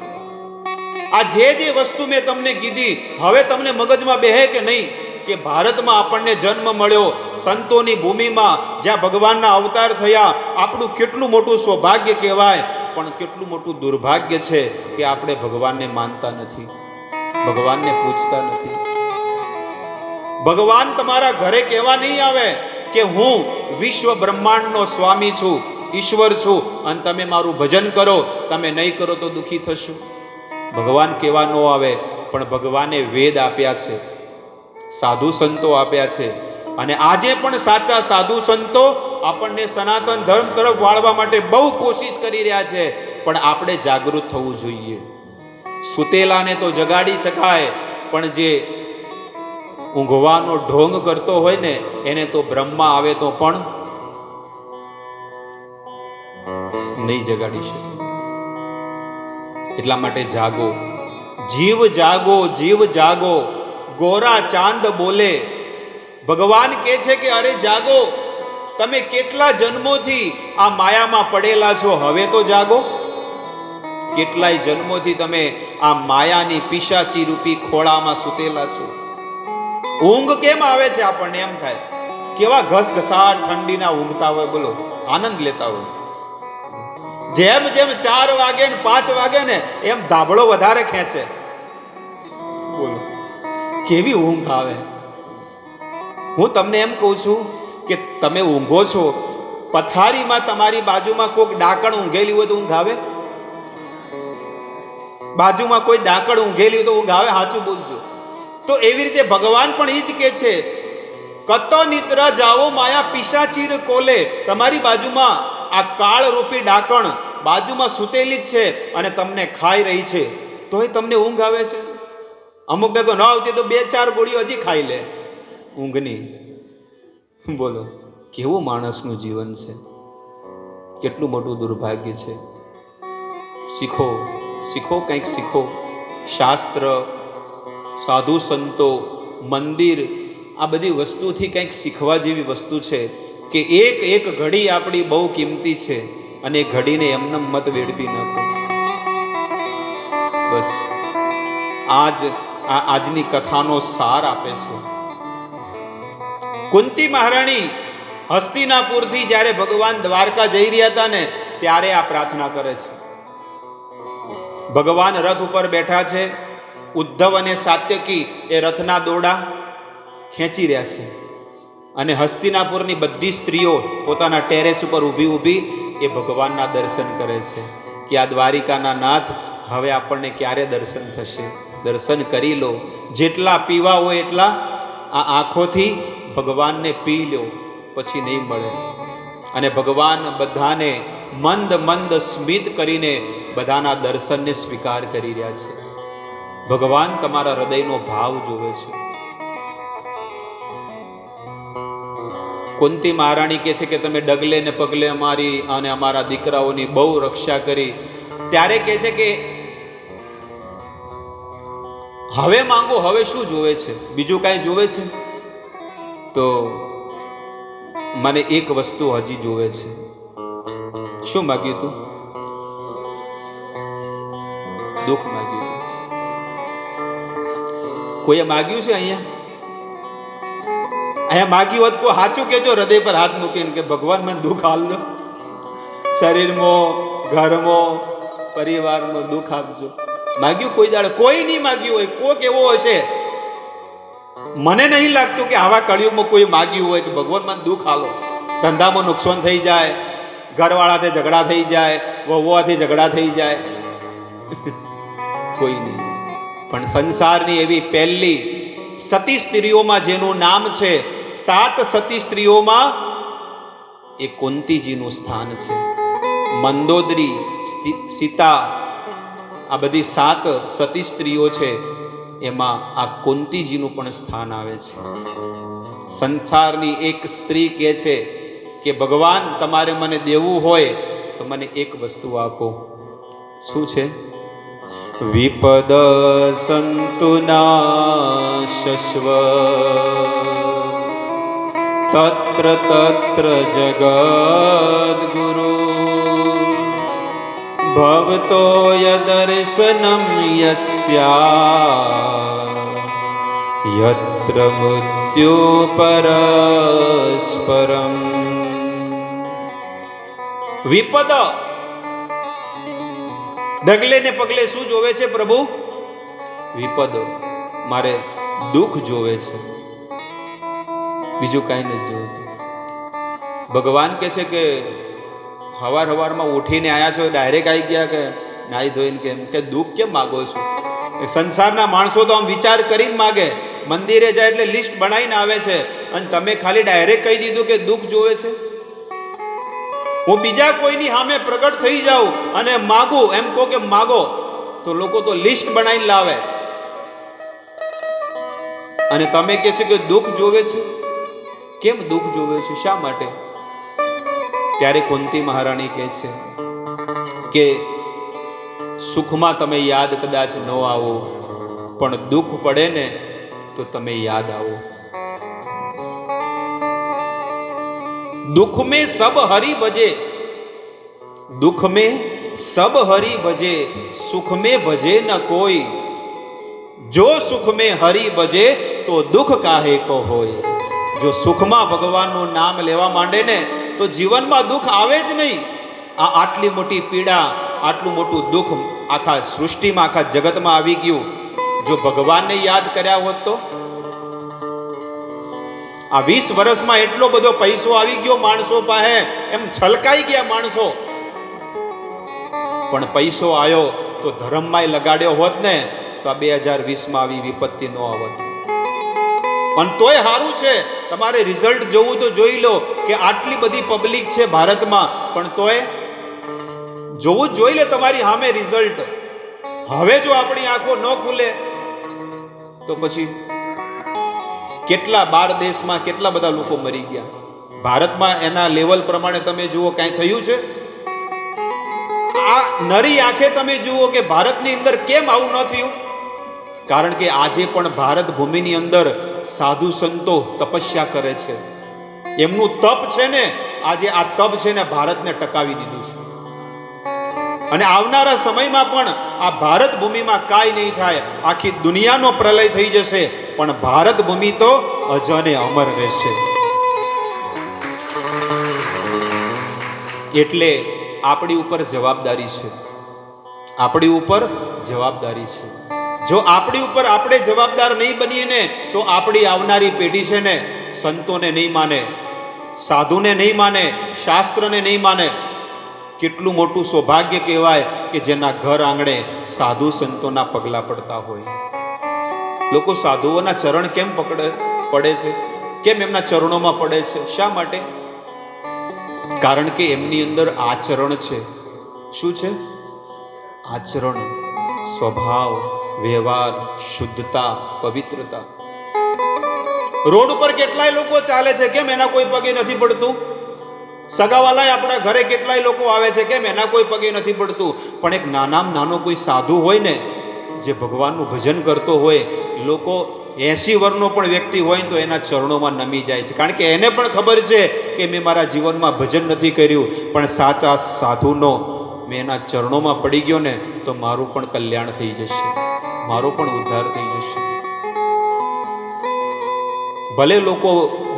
આ જે વસ્તુ મેં તમને કીધી, હવે તમને મગજમાં બેહે કે નહીં કે ભારતમાં આપણને જન્મ મળ્યો, સંતોની ભૂમિમાં, જ્યાં ભગવાનના અવતાર થયા, આપણું કેટલું મોટું સૌભાગ્ય કહેવાય. પણ કેટલું મોટું દુર્ભાગ્ય છે કે આપણે ભગવાનને માનતા નથી, ભગવાનને પૂછતા નથી. ભગવાન તમારા ઘરે કહેવા નહીં આવે કે હું વિશ્વ બ્રહ્માંડનો સ્વામી છું, ઈશ્વર છું, અને તમે મારું ભજન કરો, તમે નહીં કરો તો દુઃખી થશો. ભગવાન કહેવા ન આવે, પણ ભગવાને વેદ આપ્યા છે, સાધુ સંતો આપ્યા છે. અને આજે પણ સાચા સાધુ સંતો આપણને સનાતન ધર્મ તરફ વાળવા માટે બહુ કોશિશ કરી રહ્યા છે, પણ આપણે જાગૃત થવું જોઈએ. સુતેલાને તો જગાડી શકાય, પણ જે ઊંઘવાનો ઢોંગ કરતો હોય ને, એને તો બ્રહ્મા આવે તો પણ નહીં જગાડી શકે. એટલા માટે જાગો, જીવ જાગો, જીવ જાગો. ગોરા ચાંદ બોલે. ભગવાન કહે છે કે અરે જાગો, તમે કેટલા જન્મોથી આ માયામાં પડેલા છો, હવે તો જાગો. કેટલાય જન્મોથી તમે આ માયાની પિશાચી રૂપી ખોળામાં સૂતેલા છો. ઊંઘ કેમ આવે છે? આપણને એમ થાય કેવા ઘસઘસાટ ઠંડીના ઊંઘતા હોય, બોલો, આનંદ લેતા હોય. જેમ જેમ 4 વાગે ને 5 વાગે ને, એમ ધાબળો વધારે ખેંચે. બોલો કેવી ઊંઘ આવે. હું તમને એમ કહું છું કે તમે ઊંઘો છો, પથારીમાં તમારી બાજુમાં કોઈક ડાકણ ઊંઘેલી હોય તો ઊંઘ આવે? બાજુમાં કોઈ ડાકણ ઊંઘેલી હોય તો ઊંઘ આવે? સાચું બોલજો. તો એવી રીતે ભગવાન પણ એ જ કહે છે, કત નિદ્રા જાઓ માયા પિશાચીર કોલે. તમારી બાજુમાં આ કાળ રૂપી ડાકણ બાજુમાં સૂતેલી જ છે અને તમને ખાઈ રહી છે, તોય તમને ઊંઘ આવે છે. અમુકને તો ન આવતી તો 2-4 ગોળીઓ હજી ખાઈ લે ઊંઘની. બોલો કેવું માણસનું જીવન છે. કેટલું મોટું દુર્ભાગ્ય છે. શીખો, શીખો, કંઈક શીખો. શાસ્ત્ર, સાધુ સંતો, મંદિર, આ બધી વસ્તુથી કંઈક શીખવા જેવી વસ્તુ છે કે એક એક ઘડી આપણી બહુ કિંમતી છે અને એ ઘડીને એમને મત વેડફી નાખો. બસ આજની કથાનો સાર આપે છે. કુંતી મહારાણી હસ્તિનાપુરથી જ્યારે ભગવાન દ્વારકા જઈ રહ્યા હતા ને ત્યારે આ પ્રાર્થના કરે છે. ભગવાન રથ ઉપર બેઠા છે. ઉદ્ધવ અને સાત્યકી એ રથના દોરડા ખેંચી રહ્યા છે અને હસ્તિનાપુરની બધી સ્ત્રીઓ પોતાના ટેરેસ ઉપર ઊભી એ ભગવાનના દર્શન કરે છે કે આ દ્વારિકાના નાથ હવે આપણને ક્યારે દર્શન થશે. દર્શન કરી લો, જેટલા પીવા હોય એટલા આ આંખોથી ભગવાનને પી લો, પછી નહીં મળે. અને ભગવાન બધાને મંદ મંદ સ્મિત કરીને બધાના દર્શનને સ્વીકાર કરી રહ્યા છે. ભગવાન તમારા હૃદયનો ભાવ જોવે છે. કુંતી મહારાણી કહે છે કે તમે ડગલે ને પગલે અમારી અને અમારા દીકરાઓની બહુ રક્ષા કરી. ત્યારે કહે છે કે હવે માંગો, હવે શું જોવે છે? બીજું કાંઈ જોવે છે? તો મને એક વસ્તુ હજી જોવે છે. શું માગ્યું તું? દુઃખ માગ્યું તું. કોઈએ માગ્યું છે અહીંયા માગ્યું હોત કોઈ સાચું કેજો, હૃદય પર હાથ મૂકીને કે ભગવાન મને દુઃખ આપજો, શરીરમાં, ઘરમાં, પરિવારમાં દુઃખ આપજો. માગ્યું કોઈ દાડે? કોઈ નહીં માગ્યું હોય. કોક એવો હશે, મને નહીં લાગતું કે આવા કળિયુગમાં કોઈ માગ્યું હોય કે ભગવાન મને દુઃખ આલો. ધંધામાં નુકસાન થઈ જાય, ઘરવાળાથી ઝઘડા થઈ જાય, વહુવાથી ઝઘડા થઈ જાય, કોઈ નહીં. પણ સંસારની એવી પહેલી સતી સ્ત્રીઓમાં જેનું નામ છે, 7 સતી સ્ત્રીઓમાં એ કુંતીજીનું સ્થાન છે. મંદોદરી, સીતા, આ બધી 7 સતી સ્ત્રીઓ છે, એમાં આ કુંતીજીનું પણ સ્થાન આવે છે. સંસારની એક સ્ત્રી કહે છે કે ભગવાન તમારે મને દેવું હોય તો મને એક વસ્તુ આપો. શું છે? વિપદ સંતુ નાશસ્વ તત્ર તત્ર જગદ્ગુરુ ભવતો યદર્શનમ યસ્યા યત્ર મૃત્યુ પરસ્પરમ. વિપદ, ડગલે ને પગલે શું જોવે છે પ્રભુ? વિપદ, મારે દુઃખ જોવે છે, બીજું કાંઈ નથી જોતું. ભગવાન કહે છે કે હવારમાં ઉઠીને આવ્યા છો, ડાયરેક્ટ આવી ગયા કે નાઈ ધોઈને કે દુઃખ કેમ માગો છો? સંસારના માણસો તો આમ વિચાર કરીને માગે, મંદિરે જાય એટલે લિસ્ટ બનાવીને આવે છે, અને તમે ખાલી ડાયરેક્ટ કહી દીધું કે દુઃખ જોવે છે. હું બીજા કોઈની સામે પ્રગટ થઈ જાઉં અને માગું, એમ કહો કે માગો, તો લોકો તો લિસ્ટ બનાવીને લાવે, અને તમે કહે છે કે દુઃખ જોવે છે. કેમ દુઃખ જોવે છે? શા માટે? ત્યારે કુંતી મહારાણી કહે છે કે સુખમાં તમે યાદ કદાચ ન આવો, પણ દુઃખ પડે ને તો તમે યાદ આવો. दुख में सब हरि भजे, दुख में सब हरि भजे, सुख में भजे न कोई. जो सुख में हरि भजे तो दुख काहे को होय. जो सुखમાં ભગવાનનું નામ લેવા માંડે ને તો જીવનમાં દુઃખ આવે જ નહીં. આટલી મોટી પીડા, આટલું મોટું દુઃખ આખા સૃષ્ટિમાં, આખા જગતમાં આવી ગયું. જો ભગવાનને યાદ કર્યા હોત તો આ 20 વર્ષમાં એટલો બધો પૈસો આવી ગયો માણસો પાસે, એમ છલકાઈ ગયા માણસો, પણ પૈસો આવ્યો તો ધર્મમાં લગાડ્યો હોત ને તો આ 2020માં આવી વિપત્તિ ન આવત. પણ તોય સારું છે, તમારે રિઝલ્ટ જોવું તો જોઈ લો કે આટલી બધી પબ્લિક છે ભારતમાં, પણ તોય જોવું જ જોઈ લે તમારી સામે રિઝલ્ટ. હવે જો આપણી આંખો ન ખુલે તો પછી કેટલા 12 દેશમાં કેટલા બધા લોકો મરી ગયા. ભારતમાં એના લેવલ પ્રમાણે તમે જુઓ કાંઈ થયું છે? આ નરી આંખે તમે જુઓ કે ભારતની અંદર કેમ આવું ન થયું? કારણ કે આજે પણ ભારત ભૂમિની અંદર સાધુ સંતો તપસ્યા કરે છે. એમનું તપ છે ને, આજે આ તપ છે ને ભારતને ટકાવી દીધું છે. અને આવનારા સમયમાં પણ આ ભારત ભૂમિમાં કાંઈ નહીં થાય, આખી દુનિયાનો પ્રલય થઈ જશે, પણ ભારત ભૂમિ તો અજને અમર રહેશે. એટલે આપણી ઉપર જવાબદારી છે, આપણી ઉપર જવાબદારી છે. જો આપણી ઉપર આપણે જવાબદાર નહીં બનીએ ને, તો આપણી આવનારી પેઢી છે ને સંતોને નહીં માને, સાધુને નહીં માને, શાસ્ત્રને નહીં માને. કેટલું મોટું સૌભાગ્ય કહેવાય કે જેના ઘર આંગણે સાધુ સંતોના પગલા પડતા હોય. લોકો સાધુઓના ચરણ કેમ પડે છે? કેમ એમના ચરણોમાં પડે છે? શા માટે? કારણ કે એમની અંદર આચરણ છે. શું છે? આચરણ, સ્વભાવ, વ્યવહાર, શુદ્ધતા, પવિત્રતા. રોડ ઉપર કેટલાય લોકો ચાલે છે, કેમ એના કોઈ પગે નથી પડતું? સગાવાલાય આપણા ઘરે કેટલાય લોકો આવે છે, કેમ એના કોઈ પગે નથી પડતું? પણ એક નાનામાં નાનો કોઈ સાધુ હોય ને, જે ભગવાનનું ભજન કરતો હોય, લોકો 80 વર્ષનો પણ વ્યક્તિ હોય તો એના ચરણોમાં નમી જાય છે. કારણ કે એને પણ ખબર છે કે મેં મારા જીવનમાં ભજન નથી કર્યું, પણ સાચા સાધુનો મેં એના ચરણોમાં પડી ગયો ને તો મારું પણ કલ્યાણ થઈ જશે, મારો પણ ઉદ્ધાર થઈ જશે. ભલે લોકો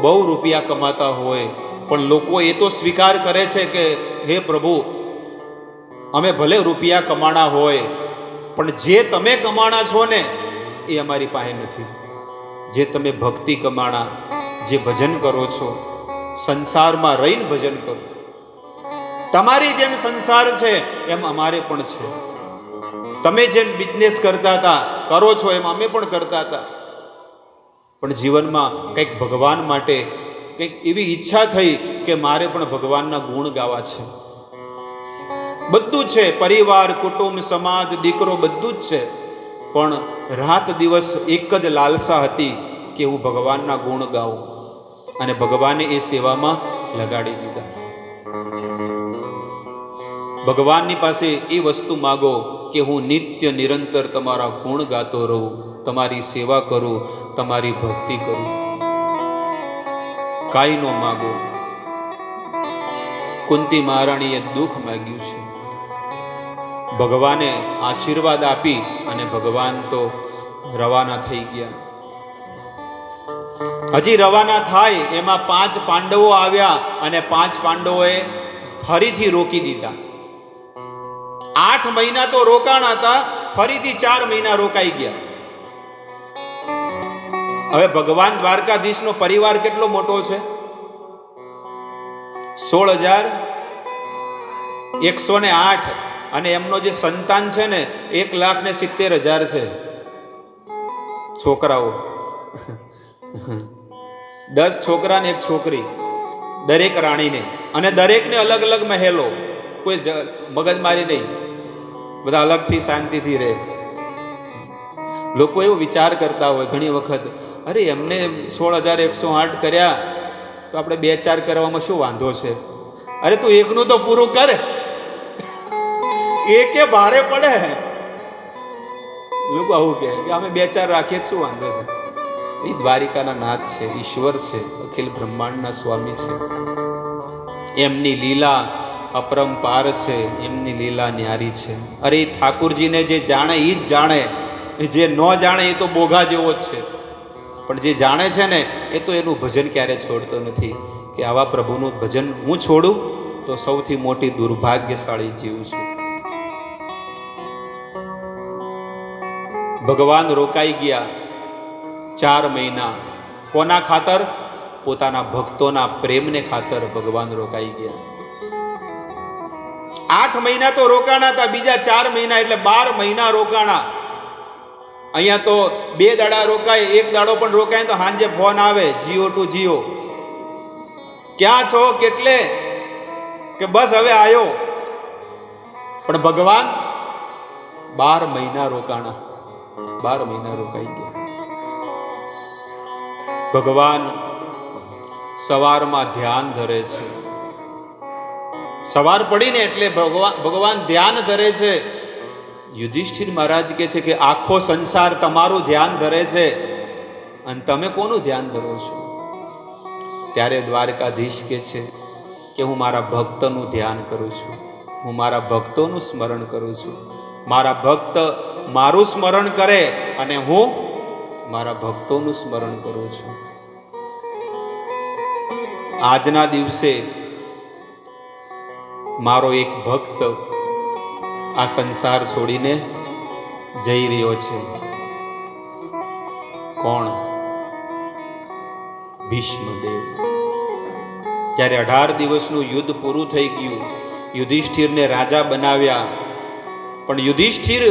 બહુ રૂપિયા કમાતા હોય, પણ લોકો એ તો સ્વીકાર કરે છે કે હે પ્રભુ, અમે ભલે રૂપિયા કમાણા હોય, પણ જે તમે કમાણા છો ને એ અમારી પાસે નથી. જે તમે ભક્તિ કમાણા, જે ભજન કરો છો, સંસારમાં રહીને ભજન કરો, તમારી જેમ સંસાર છે એમ અમારે પણ છે. તમે જેમ બિઝનેસ કરતા હતા, કરો છો, એમ અમે પણ કરતા હતા. પણ જીવનમાં કંઈક ભગવાન માટે કંઈક એવી ઈચ્છા થઈ કે મારે પણ ભગવાનના ગુણ ગાવા છે. બધું છે, પરિવાર, કુટુંબ, સમાજ, દીકરો, બધું જ છે, પણ રાત દિવસ એક જ લાલસા હતી કે હું ભગવાનના ગુણ ગાઉં. અને ભગવાને એ સેવામાં લગાડી દીધા. ભગવાનની પાસે એ વસ્તુ માગો કે હું નિત્ય નિરંતર તમારા ગુણ ગાતો રહું, તમારી સેવા કરું, તમારી ભક્તિ કરું. કાંઈ નો માગો. કુંતી મહારાણીએ દુઃખ માગ્યું છે, ભગવાને આશીર્વાદ આપી અને ભગવાન તો રવાના થઈ ગયા. હજી રવાના થાય એમાં 5 પાંડવો આવ્યા અને 5 પાંડવોએ ફરીથી રોકી દીધા. 8 મહિના તો રોકાણ હતા, ફરીથી 4 મહિના રોકાઈ ગયા. હવે ભગવાન દ્વારકાધીશનો પરિવાર કેટલો મોટો છે? 16,108. અને એમનો જે સંતાન છે ને 1,70,000 છે છોકરાઓ. 10 છોકરા ને 1 છોકરી, દરેક રાણીને. અને દરેકને અલગ અલગ મહેલો, કોઈ મગજમારી નહીં, બધા અલગથી શાંતિથી રહે. લોકો એવો વિચાર કરતા હોય ઘણી વખત, અરે એમને 16,108 કર્યા તો આપણે 2-4 કરવામાં શું વાંધો છે? અરે તું એકનું તો પૂરું કર, એકે ભારે પડે. લોકો આવું કહે કે અમે 2-4 રાખીએ શું વાંધો છે? એ દ્વારિકાના નાથ છે, ઈશ્વર છે, અખિલ બ્રહ્માંડના સ્વામી છે. એમની લીલા અપરંપાર છે, એમની લીલા ન્યારી છે. અરે ઠાકુરજીને જે જાણે એ જ જાણે, જે ન જાણે એ તો બોઘા જેવો જ છે. પણ જે જાણે છે ને એ તો એનું ભજન ક્યારે છોડતો નથી. કે આવા પ્રભુનું ભજન હું છોડું તો સૌથી મોટી દુર્ભાગ્યશાળી જીવ છું. ભગવાન રોકાઈ ગયા 4 મહિના. કોના ખાતર? પોતાના ભક્તોના પ્રેમને ખાતર ભગવાન રોકાઈ ગયા. 8 મહિના તો રોકાણા હતા, બીજા 4 મહિના એટલે 12 મહિના રોકાણા. અહીંયા તો 2 દાડા રોકાય, 1 દાડો પણ રોકાય તો સાંજે ફોન આવે, જીઓ ટુ જીઓ, ક્યાં છો, કેટલે, કે બસ હવે આવ્યો. પણ ભગવાન 12 મહિના રોકાણા, 12 મહિના રોકાઈ ગયા. ભગવાન સવારમાં ધ્યાન ધરે છે, સવાર પડીને એટલે ભગવાન ધ્યાન ધરે છે. યુધિષ્ઠિર મહારાજ કહે છે કે આખો સંસાર તમારું ધ્યાન ધરે છે અને તમે કોનું ધ્યાન ધરો છો? ત્યારે દ્વારકાધીશ કહે છે કે હું મારા ભક્તનું ધ્યાન કરું છું, હું મારા ભક્તોનું સ્મરણ કરું છું. મારા ભક્ત મારું સ્મરણ કરે અને હું મારા ભક્તોનું સ્મરણ કરું છું. આજના દિવસે મારો એક ભક્ત આ સંસાર છોડીને જઈ રહ્યો છે. કોણ? ભીષ્મદેવ. જ્યારે 18 દિવસનું યુદ્ધ પૂરું થઈ ગયું, યુધિષ્ઠિરને રાજા બનાવ્યા, પણ યુધિષ્ઠિર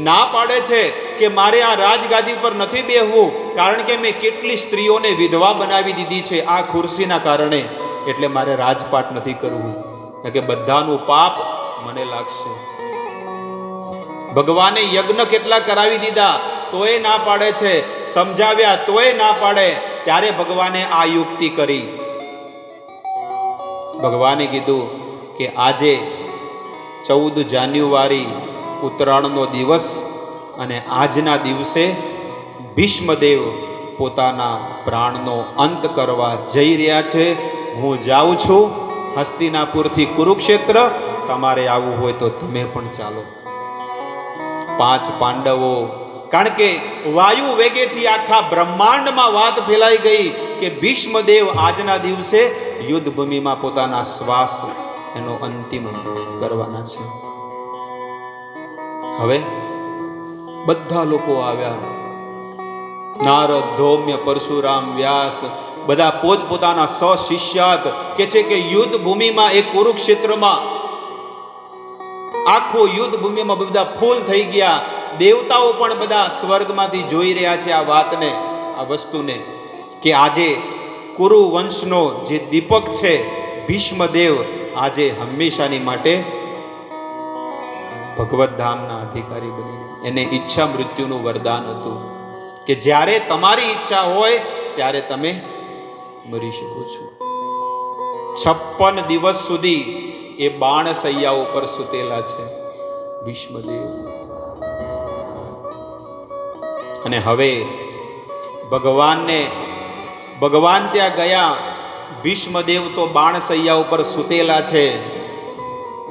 ના પાડે છે કે મારે આ રાજગાદી પર નથી બેહવું, કારણ કે મેં કેટલી સ્ત્રીઓને વિધવા બનાવી દીધી છે આ ખુરશીના કારણે, એટલે મારે રાજપાટ નથી કરવું, કે બધાનું પાપ મને લાગશે. ભગવાને યજ્ઞ કેટલા કરાવી દીધા તોય ના પાડે છે, સમજાવ્યા તોય ના પાડે. ત્યારે ભગવાને આ યુક્તિ કરી. ભગવાને કીધું કે આજે 14 જાન્યુઆરી ઉત્તરાયણનો દિવસ, અને આજના દિવસે ભીષ્મદેવ પોતાના પ્રાણનો અંત કરવા જઈ રહ્યા છે. હું જાઉં છું હસ્તિનાપુરથી કુરુક્ષેત્ર, તમારે આવવું હોય તો તમે પણ ચાલો. 5 પાંડવો, કારણ કે વાયુ વેગેથી આખા બ્રહ્માંડમાં વાત ફેલાઈ ગઈ કે ભીષ્મદેવ આજના દિવસે યુદ્ધ ભૂમિમાં પોતાના શ્વાસ એનો અંતિમ કરવાના છે. હવે બધા લોકો આવ્યા. નારદ, ધૌમ્ય, પરશુરામ, વ્યાસ, બધા પોતપોતાના સશિષ્યાત કે છે કે યુદ્ધ ભૂમિમાં એક કુરુક્ષેત્રમાં આખો યુદ્ધ ભૂમિમાં બધા ફૂલ થઈ ગયા. દેવતાઓ પણ બધા સ્વર્ગમાંથી જોઈ રહ્યા છે આ વાતને, આ વસ્તુને, કે આજે કુરુ વંશનો જે દીપક છે ભીષ્મદેવ આજે હંમેશાની માટે ભગવત ધામના અધિકારી બની. એને ઈચ્છા મૃત્યુનું વરદાન હતું કે જ્યારે તમારી ઈચ્છા હોય ત્યારે તમે મરી શકો છો. 56 દિવસ સુધી એ બાણ સૈયા ઉપર સૂતેલા છે ભીષ્મદેવ. અને હવે ભગવાન ત્યાં ગયા. ભીષ્મદેવ તો બાણ સૈયા ઉપર સૂતેલા છે,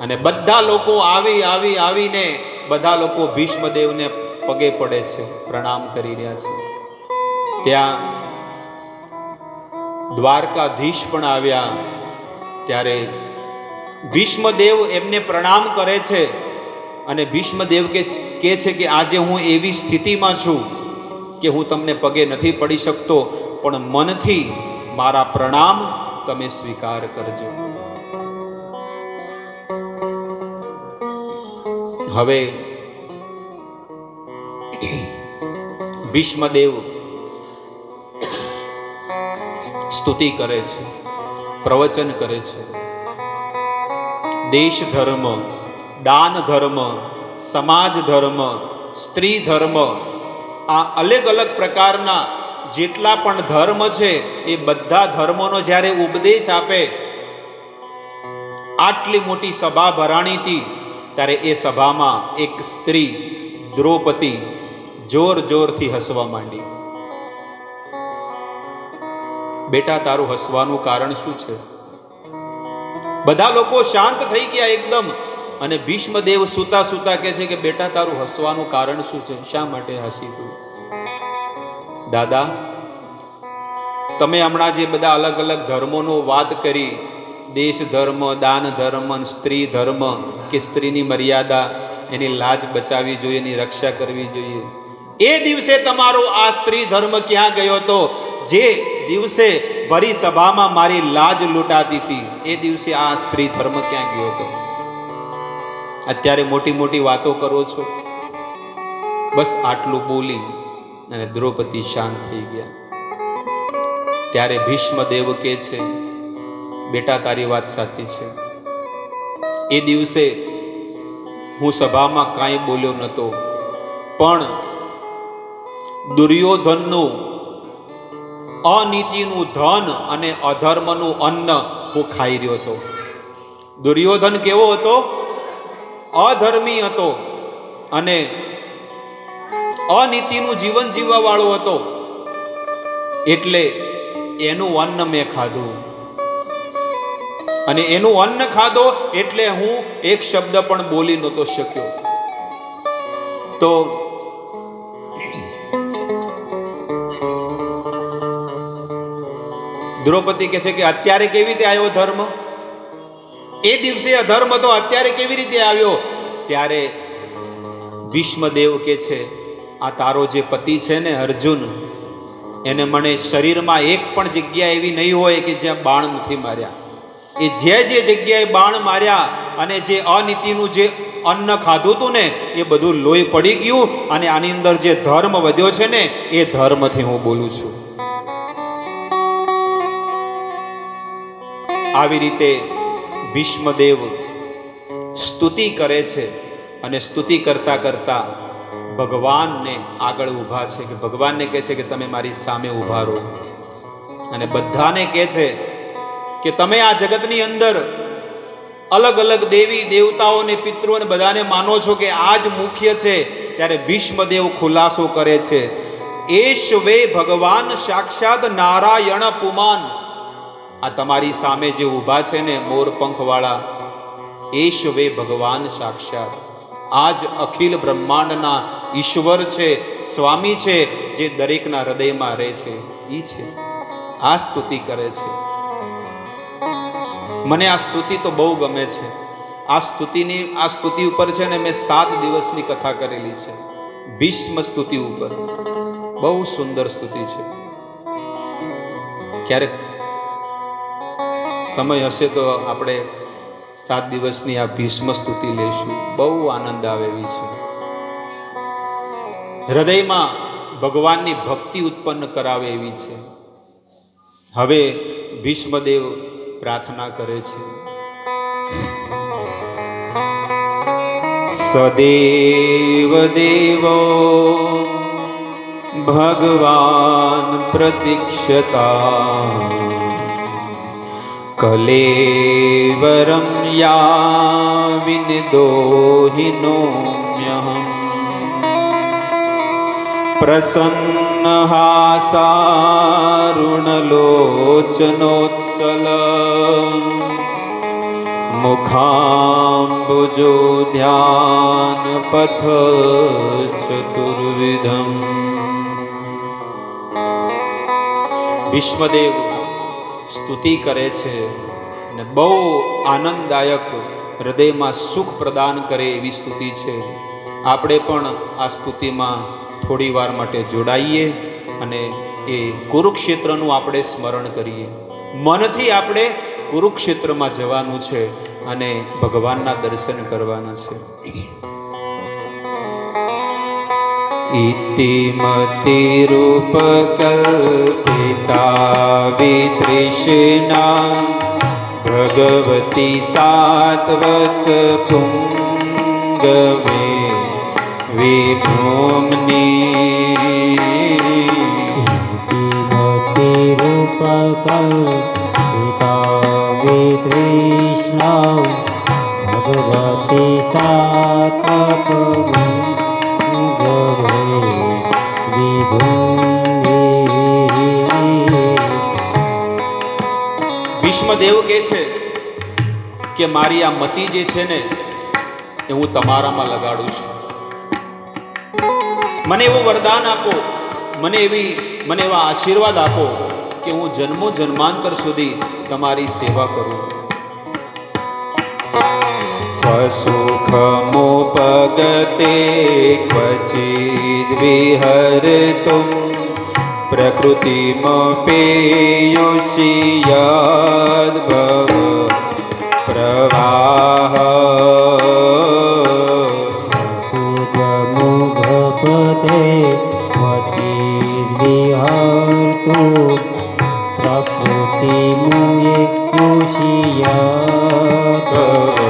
અને બધા લોકો આવીને બધા લોકો ભીષ્મદેવને પગે પડે છે, પ્રણામ કરી રહ્યા છે. ત્યાં દ્વારકાધીશ પણ આવ્યા. ત્યારે ભીષ્મદેવ એમને પ્રણામ કરે છે, અને ભીષ્મદેવ કહે છે કે આજે હું એવી સ્થિતિમાં છું કે હું તમને પગે નથી પડી શકતો, પણ મનથી મારા પ્રણામ તમે સ્વીકાર કરજો. હવે ભીષ્મદેવ સ્તુતિ કરે છે, પ્રવચન કરે છે. દેશ ધર્મ, દાન ધર્મ, સમાજ ધર્મ, સ્ત્રી ધર્મ, આ અલગ અલગ પ્રકારના જેટલા પણ ધર્મ છે એ બધા ધર્મોનો જ્યારે ઉપદેશ આપે, આટલી મોટી સભા ભરાણી હતી, ત્યારે એ સભામાં એક સ્ત્રી દ્રૌપદી જોરથી હસવા માંડી. બેટા, તારું હસવાનું કારણ શું છે? બધા લોકો શાંત થઈ ગયા એકદમ, અને ભીષ્મદેવ સૂતા કહે છે કે બેટા, તારું હસવાનું કારણ શું છે? શા માટે હસી તું? દાદા, તમે હમણાં જે બધા અલગ અલગ ધર્મોનો વાત કરી, દેશ ધર્મ, દાન ધર્મ, સ્ત્રી ધર્મ, કે સ્ત્રીની મર્યાદા, એની લાજ બચાવવી જોઈએ, એની રક્ષા કરવી જોઈએ, એ દિવસે તમારો આ સ્ત્રી ધર્મ ક્યાં ગયો હતો? જે દિવસે ભરી સભામાં મારી લાજ લૂંટાતી હતી, એ દિવસે આ સ્ત્રી ધર્મ ક્યાં ગયો હતો? અત્યારે મોટી મોટી વાતો કરો છો. બસ આટલું બોલી અને દ્રૌપદી શાંત થઈ ગયા. ત્યારે ભીષ્મદેવ કહે છે, બેટા, તારી વાત સાચી છે. એ દિવસે હું સભામાં કાંઈ બોલ્યો નહોતો, પણ દુર્યોધનનું અનીતિનું ધન અને અધર્મનું અન્ન હું ખાઈ રહ્યો હતો. દુર્યોધન કેવો હતો? અધર્મી હતો અને અનીતિનું જીવન જીવવા વાળો હતો. એટલે એનું અન્ન મેં ખાધું અને એનું અન્ન ખાધો એટલે હું એક શબ્દ પણ બોલી નહોતો શક્યો. તો દ્રૌપદી કહે છે કે અત્યારે કેવી રીતે આવ્યો ધર્મ? એ દિવસે અધર્મ હતો, અત્યારે કેવી રીતે આવ્યો? ત્યારે ભીષ્મદેવ કહે છે આ તારો જે પતિ છે ને અર્જુન, એને મને શરીરમાં એક પણ જગ્યા એવી નહીં હોય કે જ્યાં બાણ નથી માર્યા. એ જે જગ્યાએ બાણ માર્યા અને જે અનીતિનું જે અન્ન ખાધું હતું ને એ બધું લોહી પડી ગયું અને આની અંદર જે ધર્મ વધ્યો છે ને એ ધર્મથી હું બોલું છું. આવી રીતે ભીષ્મદેવ સ્તુતિ કરે છે અને સ્તુતિ કરતા કરતા ભગવાનને આગળ ઊભા છે કે ભગવાનને કહે છે કે તમે મારી સામે ઊભા રહો અને બધાને કહે છે કે તમે આ જગતની અંદર અલગ અલગ દેવી દેવતાઓને પિતૃઓને બધાને માનો છો કે આ જ મુખ્ય છે. ત્યારે ભીષ્મદેવ ખુલાસો કરે છે એશ વે ભગવાન સાક્ષાત નારાયણ પુમાન. આ તમારી સામે જે ઊભા છે ને મોરપંખ વાળા, એશ વે ભગવાન સાક્ષાત, આજ અખિલ બ્રહ્માંડના ઈશ્વર છે, સ્વામી છે, જે દરેકના હૃદયમાં રહે છે, ઈ છે. આ સ્તુતિ કરે છે. મને આ સ્તુતિ તો બહુ ગમે છે. આ સ્તુતિ ઉપર છે ને મેં 7 દિવસની કથા કરેલી છે. ભીષ્મ સ્તુતિ ઉપર બહુ સુંદર સ્તુતિ છે. ક્યારેક સમય હશે તો આપણે 7 દિવસની આ ભીષ્મ સ્તુતિ લેશું. બહુ આનંદ આવે એવી છે. હૃદયમાં ભગવાનની ભક્તિ ઉત્પન્ન કરાવે એવી છે. હવે ભીષ્મદેવ પ્રાર્થના કરે છે સદેવ દેવો ભગવાન પ્રતીક્ષતા કલેવરમ યા વિનિદોહિનોમ્યહમ પ્રસન્નહાસારુણલોચનોત્સલ મુખાંબુજો ધ્યાન પથ ચતુર્વિધમ. ભીષ્મદેવ સ્તુતિ કરે છે અને બહુ આનંદદાયક, હૃદયમાં સુખ પ્રદાન કરે એવી સ્તુતિ છે. આપણે પણ આ સ્તુતિમાં થોડી વાર માટે જોડાઈએ અને એ કુરુક્ષેત્રનું આપણે સ્મરણ કરીએ. મનથી આપણે કુરુક્ષેત્રમાં જવાનું છે અને ભગવાનના દર્શન કરવાના છે. ઇતિમતિરૂપકલ્પિતા વિતૃષ્ણા ભગવતી સાત્વત પુંગવે વિભૂમ્ની ઇતિમતિરૂપકલ્પિતા વિતૃષ્ણા ભગવતી સાત્વત ભીષ્મદેવ કહે છે કે મારી આ મતિ જે છે ને એ હું તમારામાં લગાડું છું. મને એવું વરદાન આપો, મને એવા આશીર્વાદ આપો કે હું જન્મો જન્માંતર સુધી તમારી સેવા કરું. સ્વસુખમોપગતે ક્વચિદ વિહર્તુમ પ્રકૃતિમપેયુષિયાદ્ભવ પ્રવાહ સુગમુગપતે ક્વચિદ વિહર્તુમ પ્રકૃતિમપેયુષિયાદ્ભવ.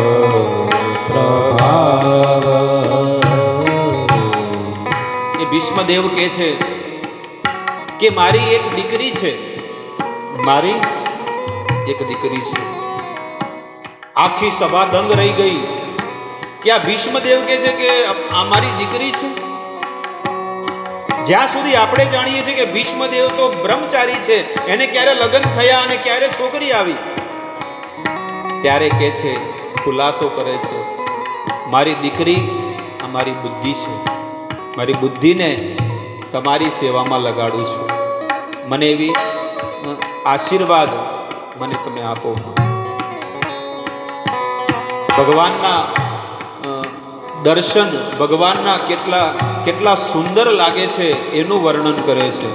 ભીષ્મદેવ કહે છે કે મારી એક દીકરી છે, મારી એક દીકરી છે આખી સભા દંગ રહી ગઈ કે આ ભીષ્મદેવ કહે છે કે આ મારી દીકરી છે. જ્યાં સુધી આપણે જાણીએ છીએ કે ભીષ્મદેવ તો બ્રહ્મચારી છે, એને ક્યારે લગ્ન થયા અને ક્યારે છોકરી આવી, ત્યારે કે છે, ખુલાસો કરે છે, મારી દીકરી આ મારી બુદ્ધિ છે, મારી બુદ્ધિને તમારી સેવામાં લગાડું છું, મને એવી આશીર્વાદ મને તમે આપો. ભગવાનના દર્શન, ભગવાનના કેટલા સુંદર લાગે છે એનું વર્ણન કરે છે.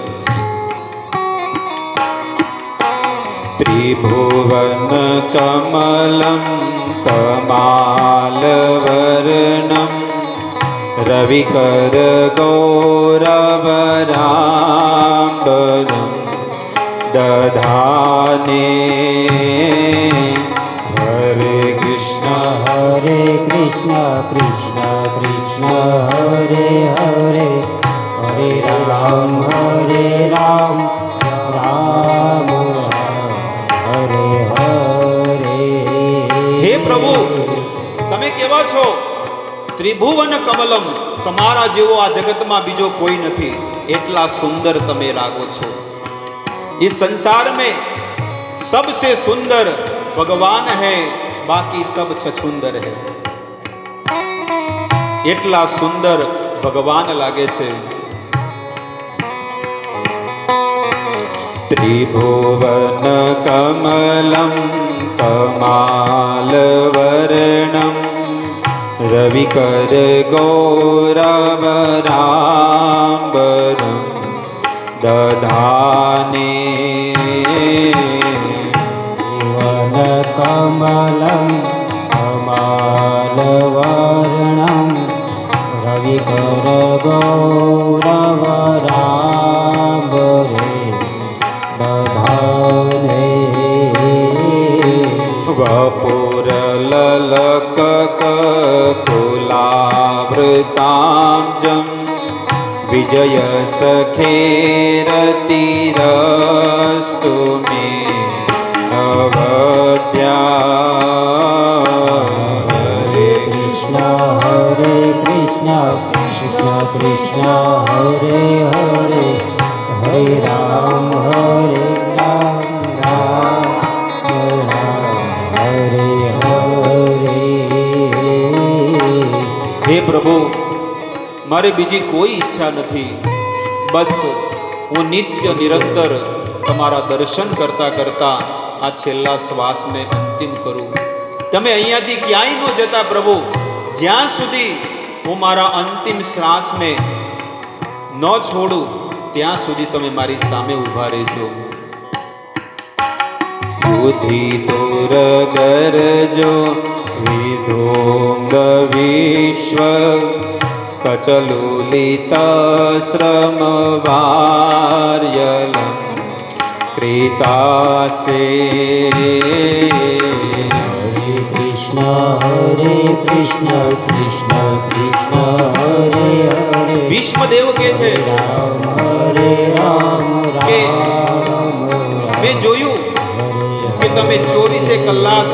ત્રિભુવન કમલમ કમાલવર્ણમ રવિકર ગૌરવરાંબરમ દધાને. હરે કૃષ્ણ હરે કૃષ્ણ કૃષ્ણ કૃષ્ણ હરે હરે હરે રામ રામ હરે હરે. હે પ્રભુ, તમે કેવા છો? ત્રિભુવન કમલમ, તમારા જેવો આ જગતમાં બીજો કોઈ નથી, એટલા સુંદર તમે લાગો છો. इस संसार में सबसे सुंदर भगवान है, बाकी सब छछुंदर है. એટલા સુંદર ભગવાન લાગે છે. ત્રિભુવન કમલમ કમાલવર્ણમ રવિકર ગૌરવરાંબરમ દધાને. વન કમલમ કમાલવર્ણમ રવિકર ગૌરવરાંબરે દધાને. વપુરલલકકુલાવૃતાંજમ વિજય સખેરતિરસ્તુ મે અવદ્યા. હરે કૃષ્ણ કૃષ્ણ કૃષ્ણ હરે હરે હરે રામ રામ હરે હરે. હે પ્રભુ, મારે બીજી કોઈ ઈચ્છા નથી, બસ હું નિત્ય નિરંતર તમારા દર્શન કરતા કરતા આ છેલ્લા શ્વાસને અંતિમ કરું. તમે અહીંયાથી ક્યાંય ન જતા પ્રભુ, જ્યાં સુધી હું મારા અંતિમ શ્વાસને ન છોડું ત્યાં સુધી તમે મારી સામે ઊભા રહેજો. બુદ્ધિ તોર ગરજો વિધોંગ વિશ્વ કચલુલિતાશ્રમવાર્યલમ ક્રીતાસે. હરે કૃષ્ણ કૃષ્ણ કૃષ્ણ હરે હરે. ભીષ્મદેવ કે છે રામ હરે રામ કે મેં જોયું કે તમે 24 કલાક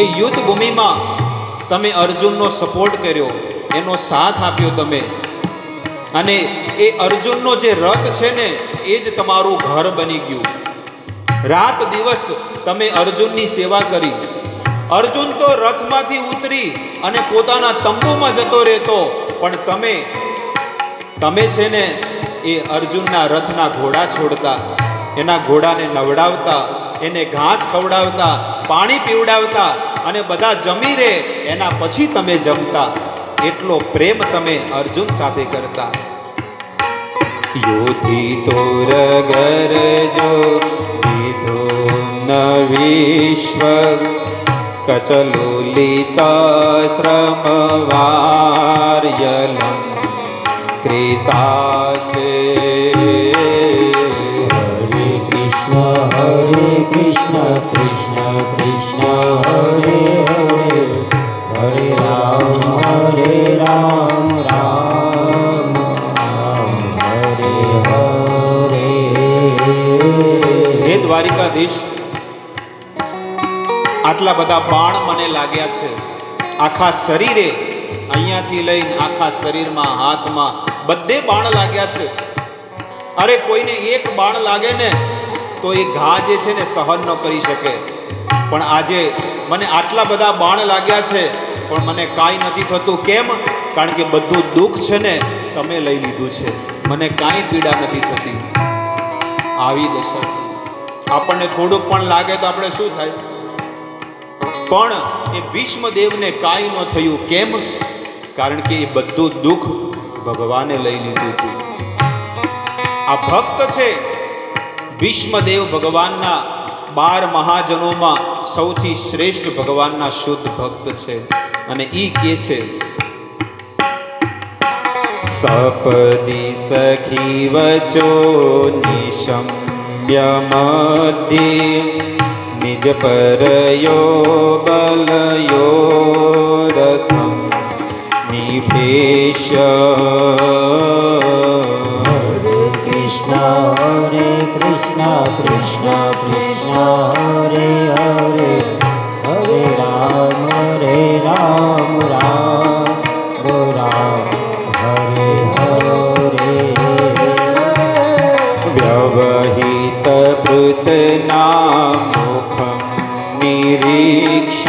એ યુદ્ધ ભૂમિમાં તમે અર્જુનનો સપોર્ટ કર્યો, એનો સાથ આપ્યો તમે, અને એ અર્જુનનો જે રથ છે ને એ જ તમારું ઘર બની ગયું. રાત દિવસ તમે અર્જુનની સેવા કરી. અર્જુન તો રથમાંથી ઉતરી અને પોતાના તંબુમાં જતો રહેતો, પણ તમે છે ને એ અર્જુનના રથના ઘોડા છોડતા, એના ઘોડાને નવડાવતા, એને ઘાસ ખવડાવતા, પાણી પીવડાવતા, અને બધા જમી રહે એના પછી તમે જમતા. એટલો પ્રેમ તમે અર્જુન સાથે કરતા. યોધિ તોર ગરજો વિધુમ્ન વિશ્વ કચલુલિતાશ્રમવાર્યલમ ક્રીતાસે. હરે કૃષ્ણ કૃષ્ણ કૃષ્ણ હરે હરે હરે રામ રામ હરે હરે. હે દ્વારિકાધીશ, આટલા આટલા બધા બાણ મને લાગ્યા છે, આખા શરીરે, અહીંયાથી લઈને આખા શરીરમાં, હાથમાં, બધે બાણ લાગ્યા છે. અરે કોઈને એક બાણ લાગે ને તો એ ઘા જે છે ને સહન ન કરી શકે, પણ આજે મને આટલા બધા બાણ લાગ્યા છે પણ મને કાંઈ નથી થતું. કેમ? કારણ કે બધું દુઃખ છે ને તમે લઈ લીધું છે, મને કાંઈ પીડા નથી થતી. આવી દશા. આપણને થોડુંક પણ લાગે તો આપણે શું થાય? પણ એ ભીષ્મદેવને કાંઈ ન થયું. કેમ? કારણ કે એ બધું દુઃખ ભગવાને લઈ લીધું હતું. આ ભક્ત છે ભીષ્મદેવ, ભગવાનના 12 મહાજનોમાં સૌથી શ્રેષ્ઠ ભગવાનના શુદ્ધ ભક્ત છે. અને ઈ કે છે, સપદી સખી વચો નિશમ્ય મધ્યે નિજ પરયો બલયો રથમ નિભેશ્ય. હરે કૃષ્ણ કૃષ્ણ કૃષ્ણ હરે હરે, હરે રામ રામ રામ હરે હરે. વ્યવહિત વૃતના મુખમ નિરીક્ષ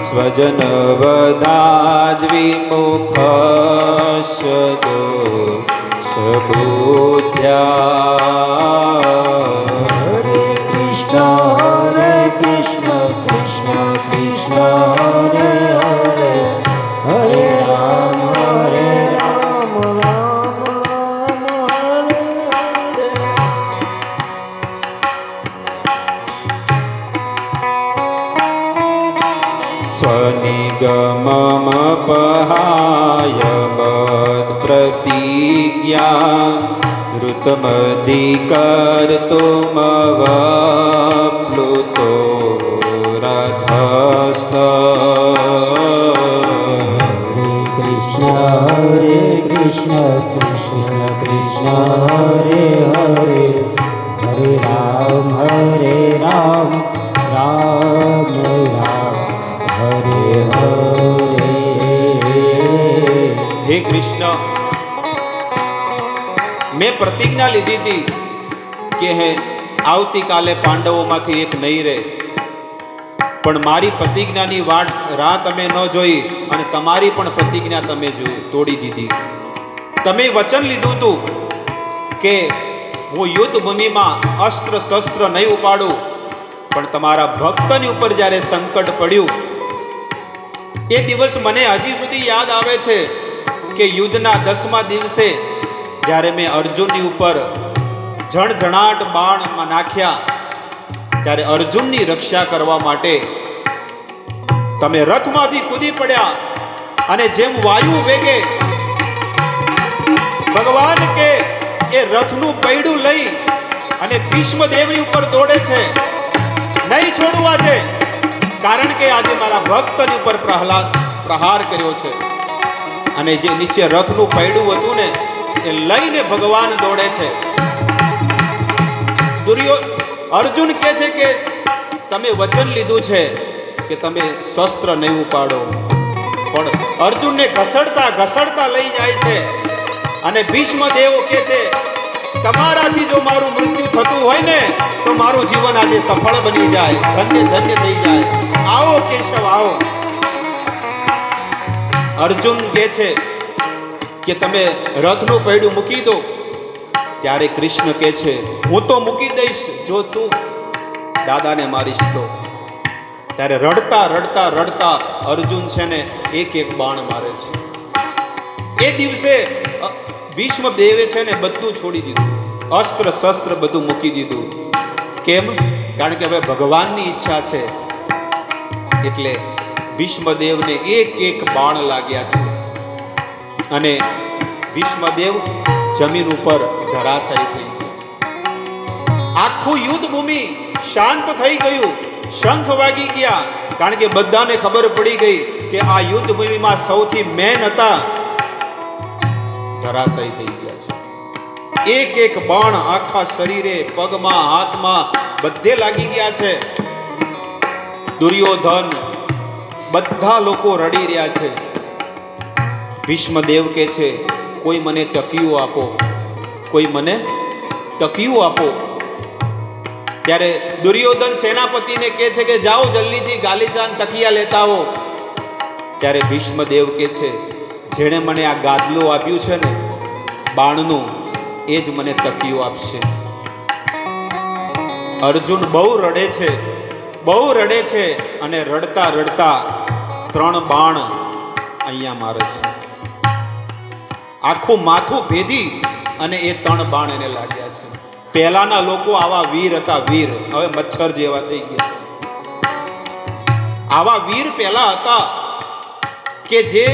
સ્વજન વદાદ્વિમુખસ્ય સબુદ્ધ્યા. હરે કૃષ્ણ કૃષ્ણ કૃષ્ણ હરે હરે, હરે રામ રામ હરે હરે. સ્વનિગમમપહાય પ્રતિજ્ઞા ઋતમધિકર્તુમવપ્લુતો રથસ્થ. હરે કૃષ્ણ કૃષ્ણ કૃષ્ણ હરે હરે, હરે રામ રામ રામ હરે હરે. હે કૃષ્ણ, મેં પ્રતિજ્ઞા લીધી હતી કે હે આવતીકાલે પાંડવોમાંથી એક નહીં રહે, પણ મારી પ્રતિજ્ઞાની રાહ તમે ન જોઈ અને તમારી પણ પ્રતિજ્ઞા તમે તોડી દીધી. તમે વચન લીધું હતું કે હું યુદ્ધ ભૂમિમાં અસ્ત્ર શસ્ત્ર નહીં ઉપાડું, પણ તમારા ભક્તની ઉપર જ્યારે સંકટ પડ્યું એ દિવસ મને હજી સુધી યાદ આવે છે કે યુદ્ધના 10મા દિવસે જ્યારે મેં અર્જુનની ઉપર જણજણાટ બાણમાં નાખ્યા, ત્યારે અર્જુનની રક્ષા કરવા માટે તમે રથમાંથી કૂદી પડ્યા અને જેમ વાયુ વેગે ભગવાન કે એ રથનું પૈડું લઈ અને ભીષ્મદેવની ઉપર દોડે છે. નહીં છોડવા છે, કારણ કે આજે મારા ભક્તની ઉપર પ્રહાર કર્યો છે. અને જે નીચે રથનું પૈડું હતું ને એ લઈને ભગવાન દોડે છે. અર્જુન કહે છે કે તમે વચન લીધું છે કે તમે શસ્ત્ર નહીં ઉપાડો, પણ અર્જુનને ઘસડતા ઘસડતા લઈ જાય છે. અને ભીષ્મદેવ કહે છે તમારાથી જો મારું મૃત્યુ થતું હોય ને તો મારું જીવન આજે સફળ બની જાય, ધન્ય ધન્ય થઈ જાય. આવો કેશવ આવો. અર્જુન કહે છે કે તમે રથનું પૈડું મૂકી દો. ત્યારે કૃષ્ણ કહે છે હું તો મૂકી દઈશ જો તું દાદાને મારીશ તો. ત્યારે રડતા રડતા રડતા અર્જુન છે ને એક એક બાણ મારે છે. એ દિવસે ભીષ્મદેવે છે ને બધું છોડી દીધું, અસ્ત્ર શસ્ત્ર બધું મૂકી દીધું. કેમ? કારણ કે હવે ભગવાનની ઈચ્છા છે. એટલે ભીષ્મદેવને એક એક બાણ લાગ્યા છે અને ભીષ્મદેવ જમીન ઉપર ધરાશાયી થઈ ગયા. આખું યુદ્ધ ભૂમિ શાંત થઈ ગયું, શંખ વાગી ગયા, કારણ કે બધાને ખબર પડી ગઈ કે આ યુદ્ધ ભૂમિમાં સૌથી મેન હતા ધરાશાયી થઈ ગયા છે. એક એક બાણ આખા શરીરે, પગમાં, હાથમાં બધે લાગી ગયા છે. દુર્યોધન બધા લોકો રડી રહ્યા છે. ભીષ્મદેવ કે છે કોઈ મને તકિયું આપો, કોઈ મને તકિયું આપો. ત્યારે દુર્યોધન સેનાપતિને કહે છે કે જાઓ જલ્દીથી ગાલીચાન તકિયા લેતા આવો. ત્યારે ભીષ્મદેવ કે છે જેણે મને આ ગાદલું આપ્યું છે ને બાણનું, એ જ મને તકિયું આપશે. અર્જુન બહુ રડે છે, બહુ રડે છે, અને રડતા રડતા 3 બાણ અહીંયા મારે છે. આખું માથું ભેદી અને એ 3 બાણ એને લાગ્યા છે. પહેલાના લોકો આવા વીર હતા, વીર. હવે મચ્છર જેવા થઈ ગયા. આવા વીર પહેલા હતા કે જે